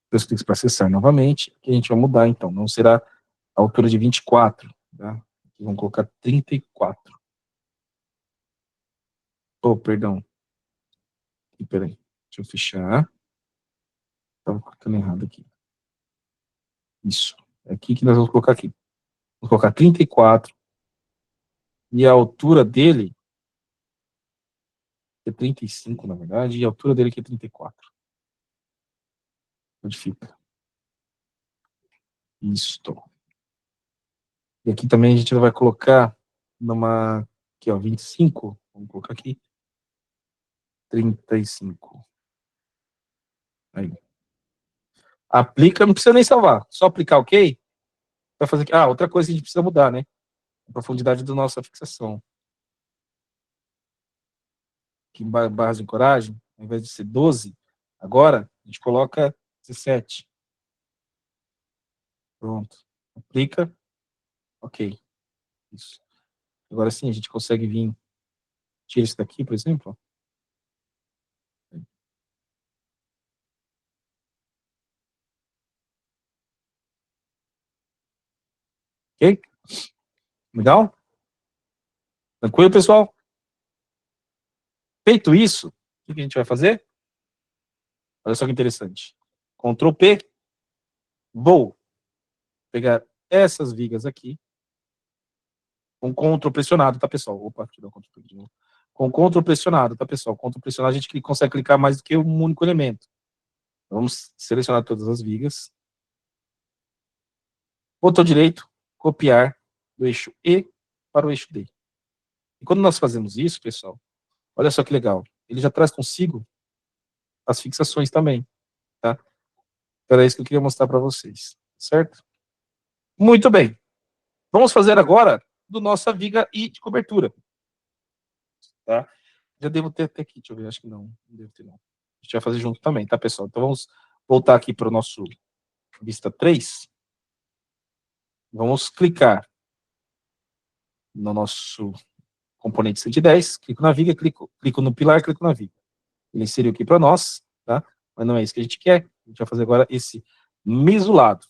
2 cliques para acessar novamente. Aqui a gente vai mudar, então. Não será a altura de 24. Tá? Aqui vamos colocar 34. Oh, perdão. Aqui, peraí. Deixa eu fechar. Estava colocando errado aqui. Isso. É aqui que nós vamos colocar aqui. Vamos colocar 34. E a altura dele é 35, na verdade. E a altura dele aqui é 34. Onde fica? Isso. E aqui também a gente vai colocar numa... Aqui, ó, 25. Vamos colocar aqui. 35. Aí. Aplica, não precisa nem salvar. Só aplicar OK. Vai fazer aqui. Ah, outra coisa que a gente precisa mudar, né? A profundidade da nossa fixação. Aqui em barras de ancoragem, ao invés de ser 12, agora a gente coloca 17. Pronto. Aplica. OK. Isso. Agora sim, a gente consegue vir. Tira isso daqui, por exemplo. OK? Legal? Tranquilo, pessoal? Feito isso, o que a gente vai fazer? Olha só que interessante. Ctrl P. Vou pegar essas vigas aqui. Com Ctrl pressionado, tá, pessoal? Opa, deixa eu dar um Ctrl de novo. Com Ctrl pressionado, tá, pessoal? Ctrl pressionado, a gente consegue clicar mais do que um único elemento. Vamos selecionar todas as vigas. Botão direito, copiar do eixo E para o eixo D. E quando nós fazemos isso, pessoal, olha só que legal. Ele já traz consigo as fixações também, tá? Era isso que eu queria mostrar para vocês, certo? Muito bem. Vamos fazer agora do nossa viga e de cobertura. Tá? Já devo ter até aqui, deixa eu ver, acho que não. Não devo ter, não. A gente vai fazer junto também, tá, pessoal? Então vamos voltar aqui para o nosso vista 3. Vamos clicar no nosso componente 110, clico na viga, clico no pilar, clico na viga. Ele inseriu aqui para nós, tá? Mas não é isso que a gente quer. A gente vai fazer agora esse mesolado.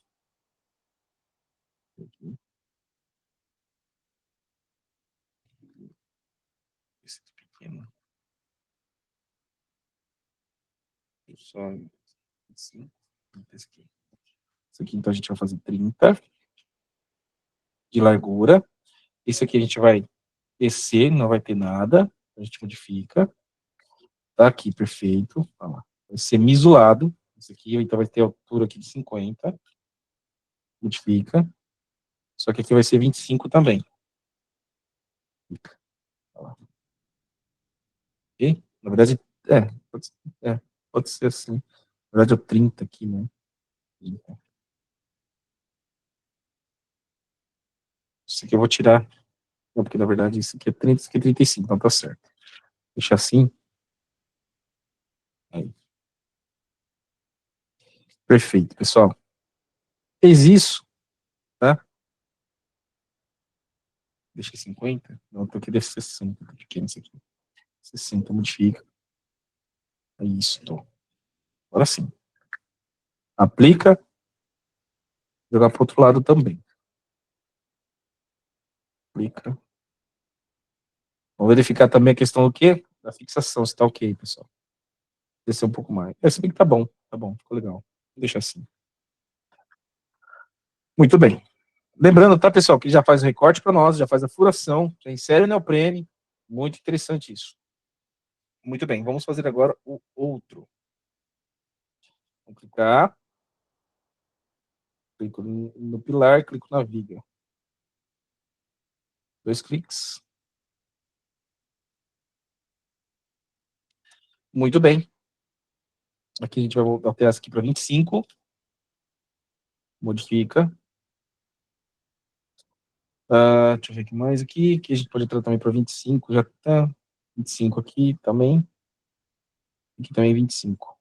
Esse pequeno. Só assim. Esse aqui. Isso aqui, então, a gente vai fazer 30 de largura. Esse aqui a gente vai descer, não vai ter nada. A gente modifica. Tá aqui, perfeito. Olha lá. Vai ser mesolado. Esse aqui, então, vai ter altura aqui de 50. Modifica. Só que aqui vai ser 25 também. Olha lá. Ok? Na verdade, pode ser assim. Na verdade, é o 30 aqui, né? Isso aqui eu vou tirar Não, porque na verdade isso aqui é 30, isso aqui é 35, então tá certo. Deixa assim. Aí. Perfeito, pessoal. Fez isso, tá? Deixa 50. Não, eu queria 60, tá pequeno isso aqui. 60, modifica. É isso. Agora sim. Aplica. Jogar para o outro lado também. Aplica. Vamos verificar também a questão do quê? Da fixação, se tá ok, pessoal. Descer um pouco mais. Esse bem que tá bom, ficou legal. Vou deixar assim. Muito bem. Lembrando, tá, pessoal, que já faz o recorte para nós, já faz a furação, já insere o neoprene. Muito interessante isso. Muito bem, vamos fazer agora o outro. Vou clicar. Clico no pilar, clico na viga. 2 cliques. Muito bem. Aqui a gente vai alterar isso aqui para 25. Modifica. Deixa eu ver o que mais aqui. Que a gente pode entrar também para 25. Já tá 25 aqui também. Aqui também 25.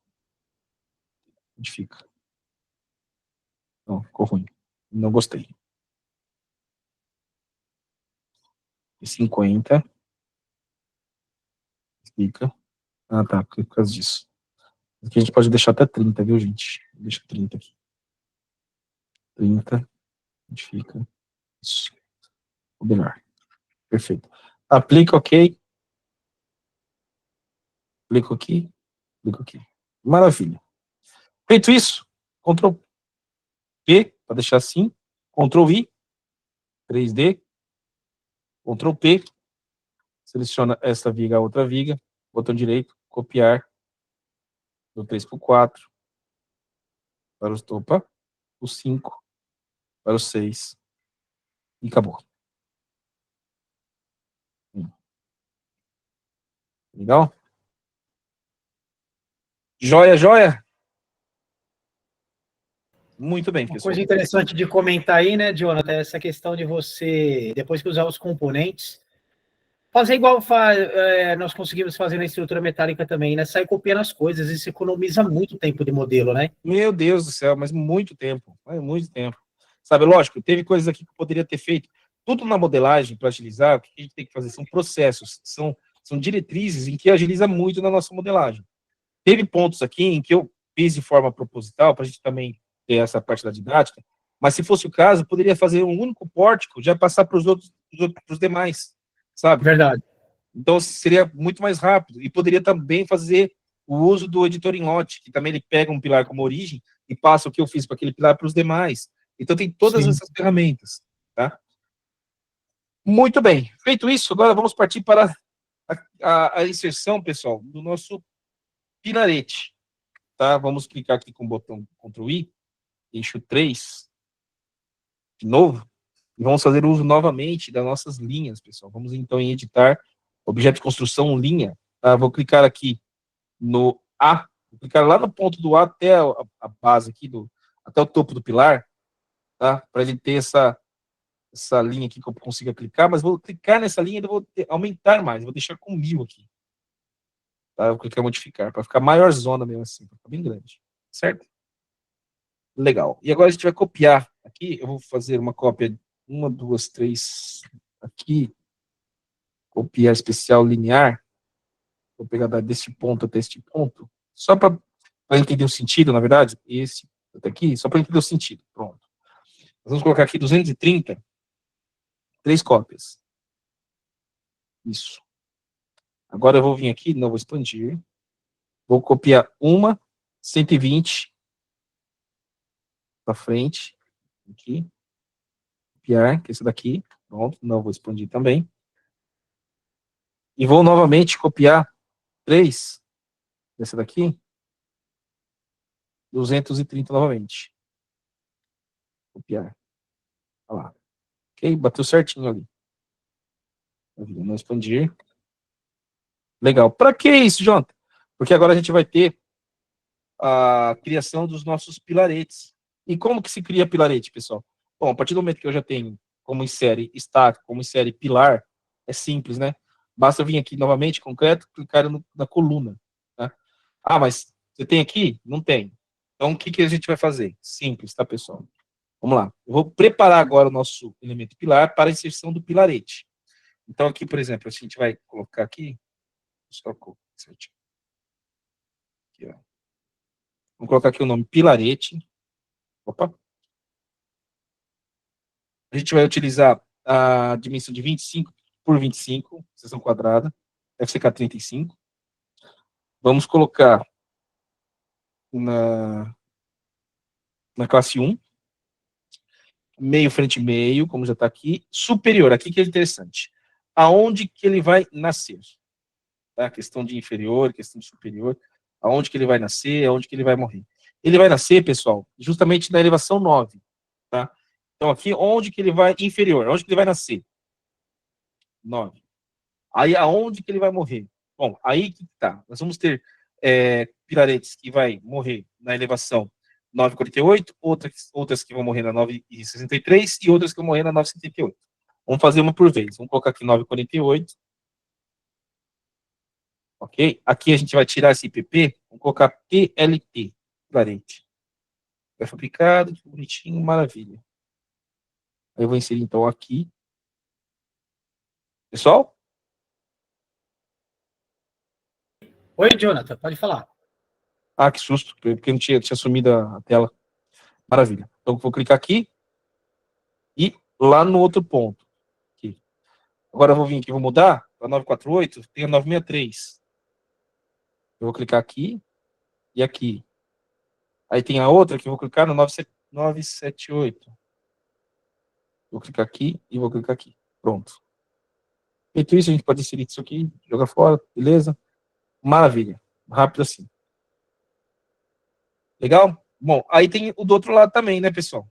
Modifica. Não, ficou ruim. Não gostei. 50. Fica. Ah, tá. Por causa disso. Aqui a gente pode deixar até 30, viu, gente? Deixa 30 aqui. 30. Modifica. Isso. Combinar. Perfeito. Aplica, ok. Aplica aqui. Aplica aqui. Maravilha. Feito isso, Ctrl P, para deixar assim. Ctrl I. 3D. Ctrl P. Seleciona essa viga, a outra viga. Botão direito. Copiar. Do 3 para o 4. Para os topa. O 5. Para o 6. E acabou. Legal? Joia, joia? Muito bem, Uma pessoal. coisa interessante de comentar aí, né, Jonathan, é essa questão de você, depois que usar os componentes, fazer igual nós conseguimos fazer na estrutura metálica também, né? Sair copiando as coisas, isso economiza muito tempo de modelo, né? Meu Deus do céu, mas muito tempo. Muito tempo. Sabe, lógico, teve coisas aqui que eu poderia ter feito. Tudo na modelagem, para agilizar, o que a gente tem que fazer? São processos, são diretrizes em que agiliza muito na nossa modelagem. Teve pontos aqui em que eu fiz de forma proposital, para a gente também ter essa parte da didática, mas se fosse o caso, poderia fazer um único pórtico, já passar para os demais, sabe? Verdade. Então seria muito mais rápido, e poderia também fazer o uso do editor em lote, que também ele pega um pilar como origem e passa o que eu fiz para aquele pilar para os demais. Então tem todas Sim. essas ferramentas, tá? Muito bem. Feito isso, agora vamos partir para a inserção, pessoal, do nosso pilarete. Tá? Vamos clicar aqui com o botão Ctrl I, eixo 3, de novo, e vamos fazer uso novamente das nossas linhas, pessoal. Vamos então em editar, objeto de construção, linha. Tá? Vou clicar aqui no A, vou clicar lá no ponto do A até a base aqui, até o topo do pilar, tá? Para ele ter essa linha aqui que eu consiga clicar, mas vou clicar nessa linha e vou aumentar mais, vou deixar com 1000 aqui. Tá? Eu vou clicar em modificar, para ficar maior zona mesmo assim, para ficar bem grande, certo? Legal. E agora a gente vai copiar aqui, eu vou fazer uma cópia, 1, 2, 3, aqui, copiar especial linear, vou pegar desse ponto até este ponto, só para entender o sentido, na verdade, esse até aqui, só para entender o sentido, pronto. Nós vamos colocar aqui 230, 3 cópias. Isso. Agora eu vou vir aqui, não vou expandir, vou copiar uma, 120, para frente, aqui, copiar, que é esse daqui, pronto, não vou expandir também. E vou novamente copiar 3 dessa daqui, 230 novamente. Copiar. Olha lá. Ok? Bateu certinho ali. Não expandir. Legal. Para que isso, Jonathan? Porque agora a gente vai ter a criação dos nossos pilaretes. E como que se cria pilarete, pessoal? Bom, a partir do momento que eu já tenho como insere estaca, como insere pilar, é simples, né? Basta vir aqui novamente, concreto, clicar na coluna. Tá? Ah, mas você tem aqui? Não tem. Então, o que a gente vai fazer? Simples, tá, pessoal? Vamos lá. Eu vou preparar agora o nosso elemento pilar para a inserção do pilarete. Então, aqui, por exemplo, a gente vai colocar aqui, só certinho. Aqui, ó. Vamos colocar aqui o nome pilarete. Opa. A gente vai utilizar a dimensão de 25 por 25, seção quadrada, FCK 35. Vamos colocar na classe 1, meio frente meio, como já está aqui, superior, aqui que é interessante. Aonde que ele vai nascer? Tá? Questão de inferior, questão de superior, aonde que ele vai nascer, aonde que ele vai morrer. Ele vai nascer, pessoal, justamente na elevação 9, tá? Então aqui, onde que ele vai inferior, onde que ele vai nascer? 9. Aí, aonde que ele vai morrer? Bom, aí que tá. Nós vamos ter pilaretes que vai morrer na elevação 9,48, outras que vão morrer na 9,63 e outras que vão morrer na 9,78. Vamos fazer uma por vez. Vamos colocar aqui 9,48. Ok? Aqui a gente vai tirar esse IPP, vamos colocar PLT, pilarete. Vai fabricado, que bonitinho, maravilha. Aí eu vou inserir então aqui. Pessoal? Oi, Jonathan, pode falar. Ah, que susto, porque não tinha sumido a tela. Maravilha. Então, eu vou clicar aqui e lá no outro ponto. Aqui. Agora eu vou vir aqui, vou mudar para 948, tem a 963. Eu vou clicar aqui e aqui. Aí tem a outra que eu vou clicar no 978. Vou clicar aqui e vou clicar aqui. Pronto. Feito isso, a gente pode inserir isso aqui, jogar fora, beleza? Maravilha. Rápido assim. Legal? Bom, aí tem o do outro lado também, né, pessoal?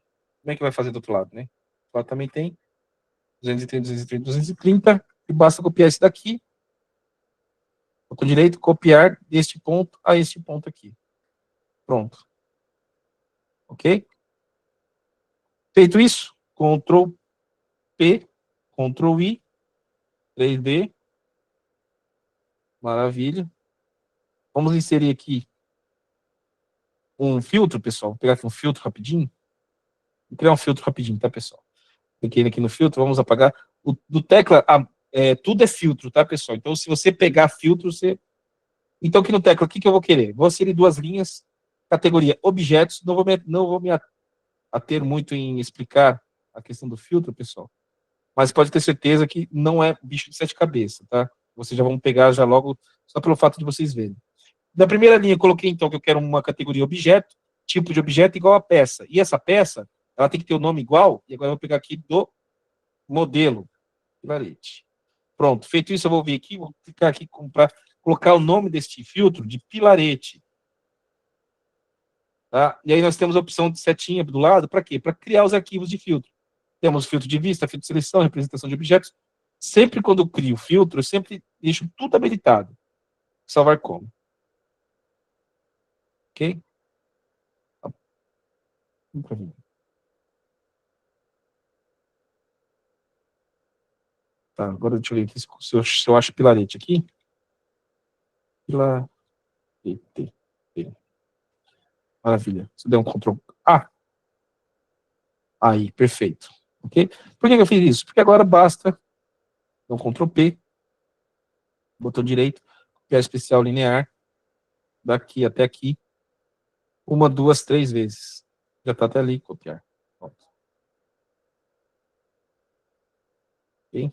Como é que vai fazer do outro lado, né? Do outro lado também tem 230, 230, 230. E basta copiar esse daqui. Botão direito, copiar deste ponto a este ponto aqui. Pronto. Ok? Feito isso, Ctrl P, Ctrl I, 3D. Maravilha. Vamos inserir aqui um filtro, pessoal. Vou pegar aqui um filtro rapidinho. Vou criar um filtro rapidinho, tá, pessoal? Cliquei aqui no filtro, vamos apagar. Do tecla, tudo é filtro, tá, pessoal? Então, se você pegar filtro, você... Então, aqui no tecla, o que eu vou querer? Vou inserir duas linhas, categoria objetos. Não vou me ater muito em explicar a questão do filtro, pessoal. Mas pode ter certeza que não é bicho de sete cabeças, tá? Vocês já vão pegar já logo, só pelo fato de vocês verem. Na primeira linha, eu coloquei, então, que eu quero uma categoria objeto, tipo de objeto igual a peça. E essa peça, ela tem que ter o nome igual, e agora eu vou pegar aqui do modelo, pilarete. Pronto, feito isso, eu vou vir aqui, vou clicar aqui para colocar o nome deste filtro de pilarete. Tá? E aí nós temos a opção de setinha do lado, para quê? Para criar os arquivos de filtro. Temos filtro de vista, filtro de seleção, representação de objetos. Sempre quando eu crio filtro, eu sempre deixo tudo habilitado. Salvar como. Ok? Tá, agora deixa eu ver aqui se eu acho pilarete aqui. Pilarete. Maravilha. Se der um Ctrl A. Aí, perfeito. Ok? Por que eu fiz isso? Porque agora basta dar um Ctrl P, botão direito, copiar especial linear, daqui até aqui, uma, duas, três vezes. Já está até ali, copiar. Pronto. Ok?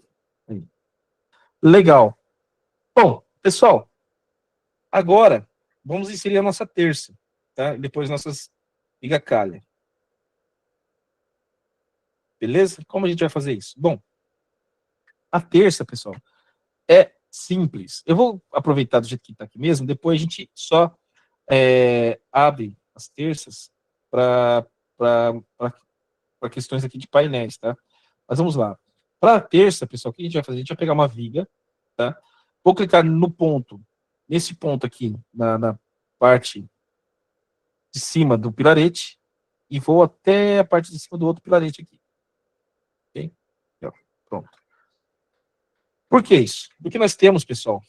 Aí. Legal. Bom, pessoal, agora vamos inserir a nossa terça, tá? E depois nossas viga calha. Beleza? Como a gente vai fazer isso? Bom, a terça, pessoal, é simples. Eu vou aproveitar do jeito que está aqui mesmo, depois a gente só abre as terças para questões aqui de painéis, tá? Mas vamos lá. Para a terça, pessoal, o que a gente vai fazer? A gente vai pegar uma viga, tá? Vou clicar no ponto, nesse ponto aqui, na parte de cima do pilarete, e vou até a parte de cima do outro pilarete aqui. Ok? Pronto. Por que isso? Porque nós temos, pessoal,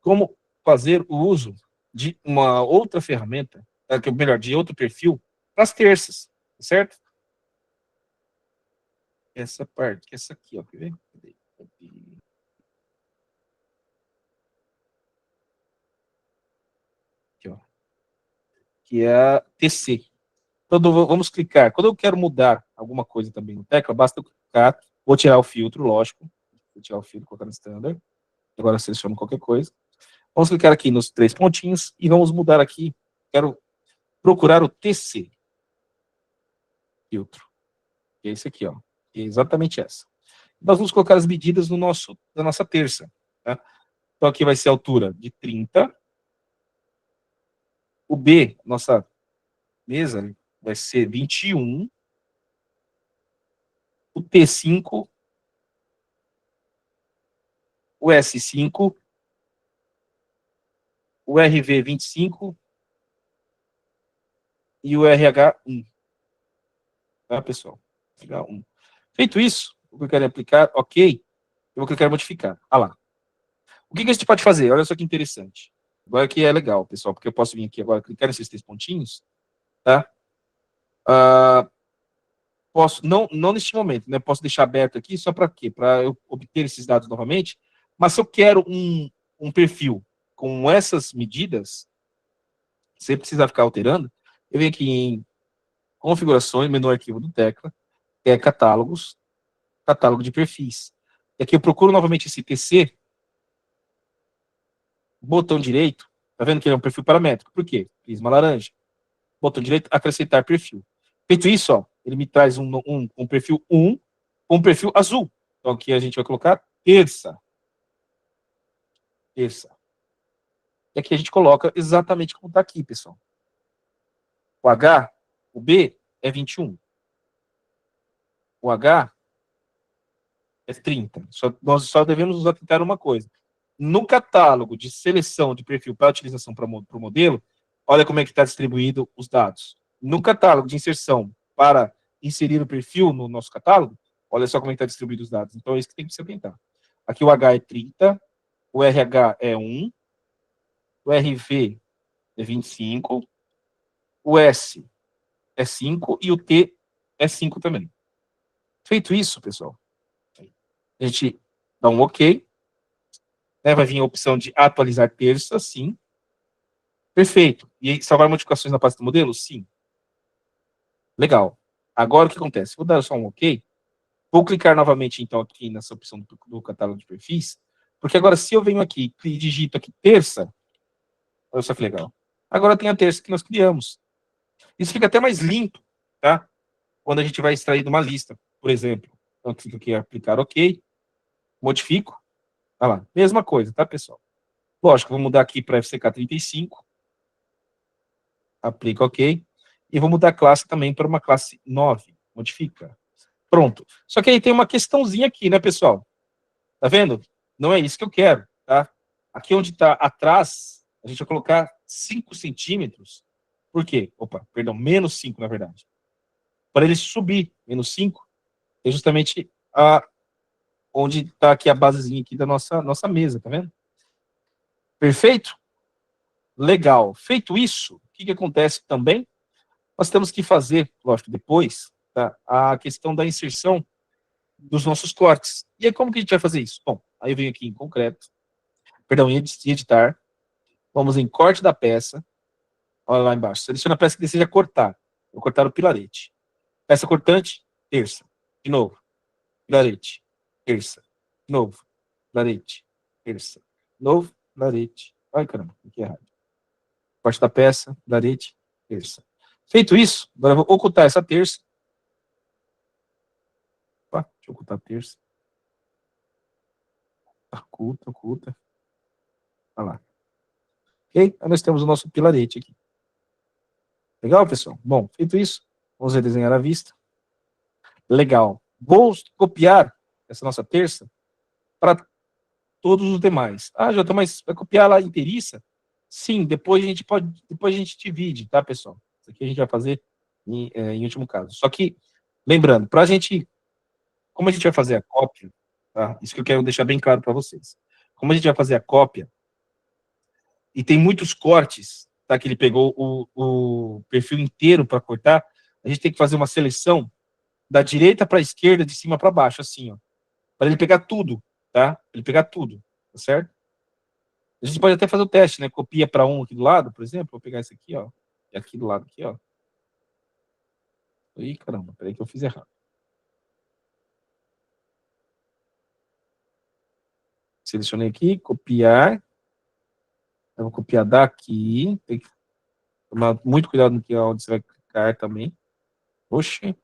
como fazer o uso de uma outra ferramenta, melhor, de outro perfil, para as terças, certo? Essa parte, essa aqui, ó, quer ver? Aqui, ó. Que é a TC. Então, vamos clicar. Quando eu quero mudar alguma coisa também no tecla, basta eu clicar. Vou tirar o filtro, lógico. Vou tirar o filtro, colocar no standard. Agora seleciono qualquer coisa. Vamos clicar aqui nos 3 pontinhos e vamos mudar aqui. Quero procurar o TC. Filtro. Que é esse aqui, ó. É exatamente essa. Nós vamos colocar as medidas da nossa terça. Tá? Então aqui vai ser a altura de 30. O B, nossa mesa, vai ser 21. O T5. O S5. O RV 25 e o RH1. Tá, pessoal? RH1. Feito isso, o que eu quero aplicar, ok, eu vou clicar em modificar. Ah lá. O que a gente pode fazer? Olha só que interessante. Agora que é legal, pessoal, porque eu posso vir aqui agora, clicar nesses 3 pontinhos, tá? Posso, não neste momento, né? Posso deixar aberto aqui, só para quê? Para eu obter esses dados novamente. Mas se eu quero um perfil com essas medidas, sem precisar ficar alterando, eu venho aqui em configurações, menu arquivo do tecla, que é catálogos, catálogo de perfis. E aqui eu procuro novamente esse TC, botão direito, tá vendo que ele é um perfil paramétrico? Por quê? Prisma laranja. Botão direito, acrescentar perfil. Feito isso, ó, ele me traz um perfil 1 com um perfil azul. Então aqui a gente vai colocar terça. Terça. E aqui a gente coloca exatamente como está aqui, pessoal. O H, o B é 21. O H é 30. Nós só devemos nos atentar a uma coisa. No catálogo de seleção de perfil para utilização para o modelo, olha como é que está distribuído os dados. No catálogo de inserção para inserir o perfil no nosso catálogo, olha só como é que está distribuído os dados. Então é isso que tem que se atentar. Aqui o H é 30, o RH é 1, o RV é 25, o S é 5 e o T é 5 também. Feito isso, pessoal, a gente dá um OK. Né, vai vir a opção de atualizar terça, sim. Perfeito. E aí, salvar modificações na pasta do modelo? Sim. Legal. Agora o que acontece? Vou dar só um OK. Vou clicar novamente, então, aqui nessa opção do catálogo de perfis, porque agora, se eu venho aqui e digito aqui terça, olha só que legal. Agora tem a terça que nós criamos. Isso fica até mais limpo, tá? Quando a gente vai extrair de uma lista, por exemplo. Então, clico aqui em aplicar OK, modifico. Olha lá, mesma coisa, tá, pessoal? Lógico, vou mudar aqui para FCK 35. Aplico OK. E vou mudar a classe também para uma classe 9. Modifica. Pronto. Só que aí tem uma questãozinha aqui, né, pessoal? Tá vendo? Não é isso que eu quero, tá? Aqui onde está atrás, a gente vai colocar 5 centímetros. Por quê? Opa, perdão, menos 5, na verdade. Para ele subir, menos 5, é justamente onde está aqui a basezinha aqui da nossa mesa, tá vendo? Perfeito? Legal. Feito isso, o que acontece também? Nós temos que fazer, lógico, depois, tá, a questão da inserção dos nossos cortes. E aí, como que a gente vai fazer isso? Bom, aí eu venho aqui em concreto, perdão, em editar, vamos em corte da peça, olha lá embaixo, seleciona a peça que deseja cortar. Vou cortar o pilarete. Peça cortante, terça. De novo, pilarete, terça. De novo, pilarete, terça. De novo, pilarete. Ai, caramba, aqui é errado. Corte da peça, pilarete, terça. Feito isso, agora eu vou ocultar essa terça. Opa, deixa eu ocultar a terça. Oculta, oculta. Olha lá. Ok? Aí nós temos o nosso pilarete aqui. Legal, pessoal? Bom, feito isso, vamos redesenhar a vista. Legal. Vou copiar essa nossa terça para todos os demais. Ah, Jota, mas vai copiar lá inteiriça? Sim, depois a gente divide, tá, pessoal? Isso aqui a gente vai fazer em último caso. Só que, lembrando, como a gente vai fazer a cópia, tá? Isso que eu quero deixar bem claro para vocês. Como a gente vai fazer a cópia, e tem muitos cortes, tá? Que ele pegou o perfil inteiro para cortar, a gente tem que fazer uma seleção da direita para a esquerda, de cima para baixo, assim, ó. Para ele pegar tudo, tá? Pra ele pegar tudo, tá certo? A gente pode até fazer o teste, né? Copia para um aqui do lado, por exemplo. Vou pegar esse aqui, ó. E aqui do lado, aqui, ó. Ih, caramba, peraí que eu fiz errado. Selecionei aqui, copiar. Eu vou copiar daqui. Tem que tomar muito cuidado no que onde você vai clicar também. Oxe.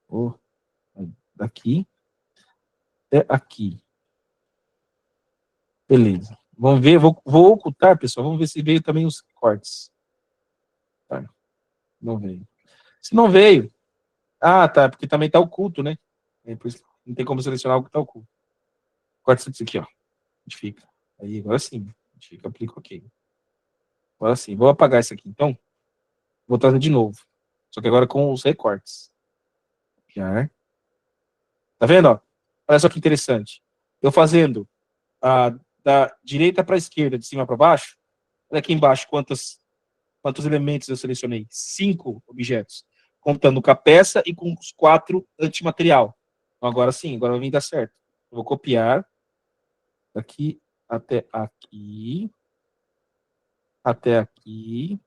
Oh, daqui até aqui. Beleza. Vamos ver, vou ocultar, pessoal. Vamos ver se veio também os cortes. Tá. Não veio. Se não veio. Ah, tá, porque também tá oculto, né? É, por isso não tem como selecionar o que tá oculto. Corta isso aqui, ó. Fica. Aí, agora sim. Fica, aplica ok. Agora sim. Vou apagar isso aqui, então. Vou trazer de novo. Só que agora com os recortes. Já. Tá vendo, ó? Olha só que interessante. Eu fazendo da direita para a esquerda, de cima para baixo. Olha aqui embaixo quantos elementos eu selecionei. 5 objetos. Contando com a peça e com os 4 antimaterial. Então, agora sim, agora vai vir dar certo. Eu vou copiar daqui até aqui, até aqui,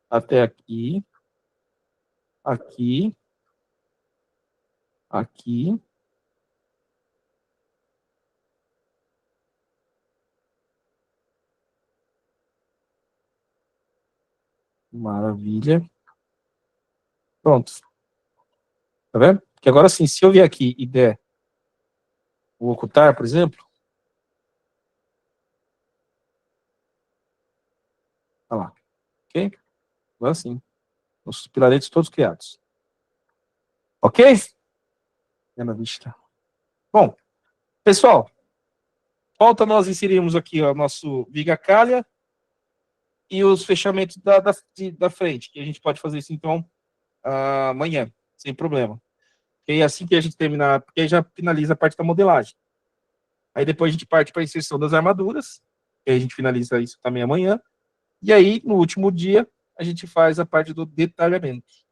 até aqui, aqui, aqui. Maravilha. Pronto. Tá vendo? Porque agora sim, se eu vier aqui e der o ocultar, por exemplo. Olha lá. Ok? Agora sim. Nossos pilaretes todos criados. Ok? Na vista. Bom, pessoal, falta nós inserirmos aqui o nosso viga calha e os fechamentos da frente, que a gente pode fazer isso, então, amanhã, sem problema. E aí, assim que a gente terminar, porque aí já finaliza a parte da modelagem. Aí depois a gente parte para a inserção das armaduras, e aí a gente finaliza isso também amanhã. E aí, no último dia, a gente faz a parte do detalhamento.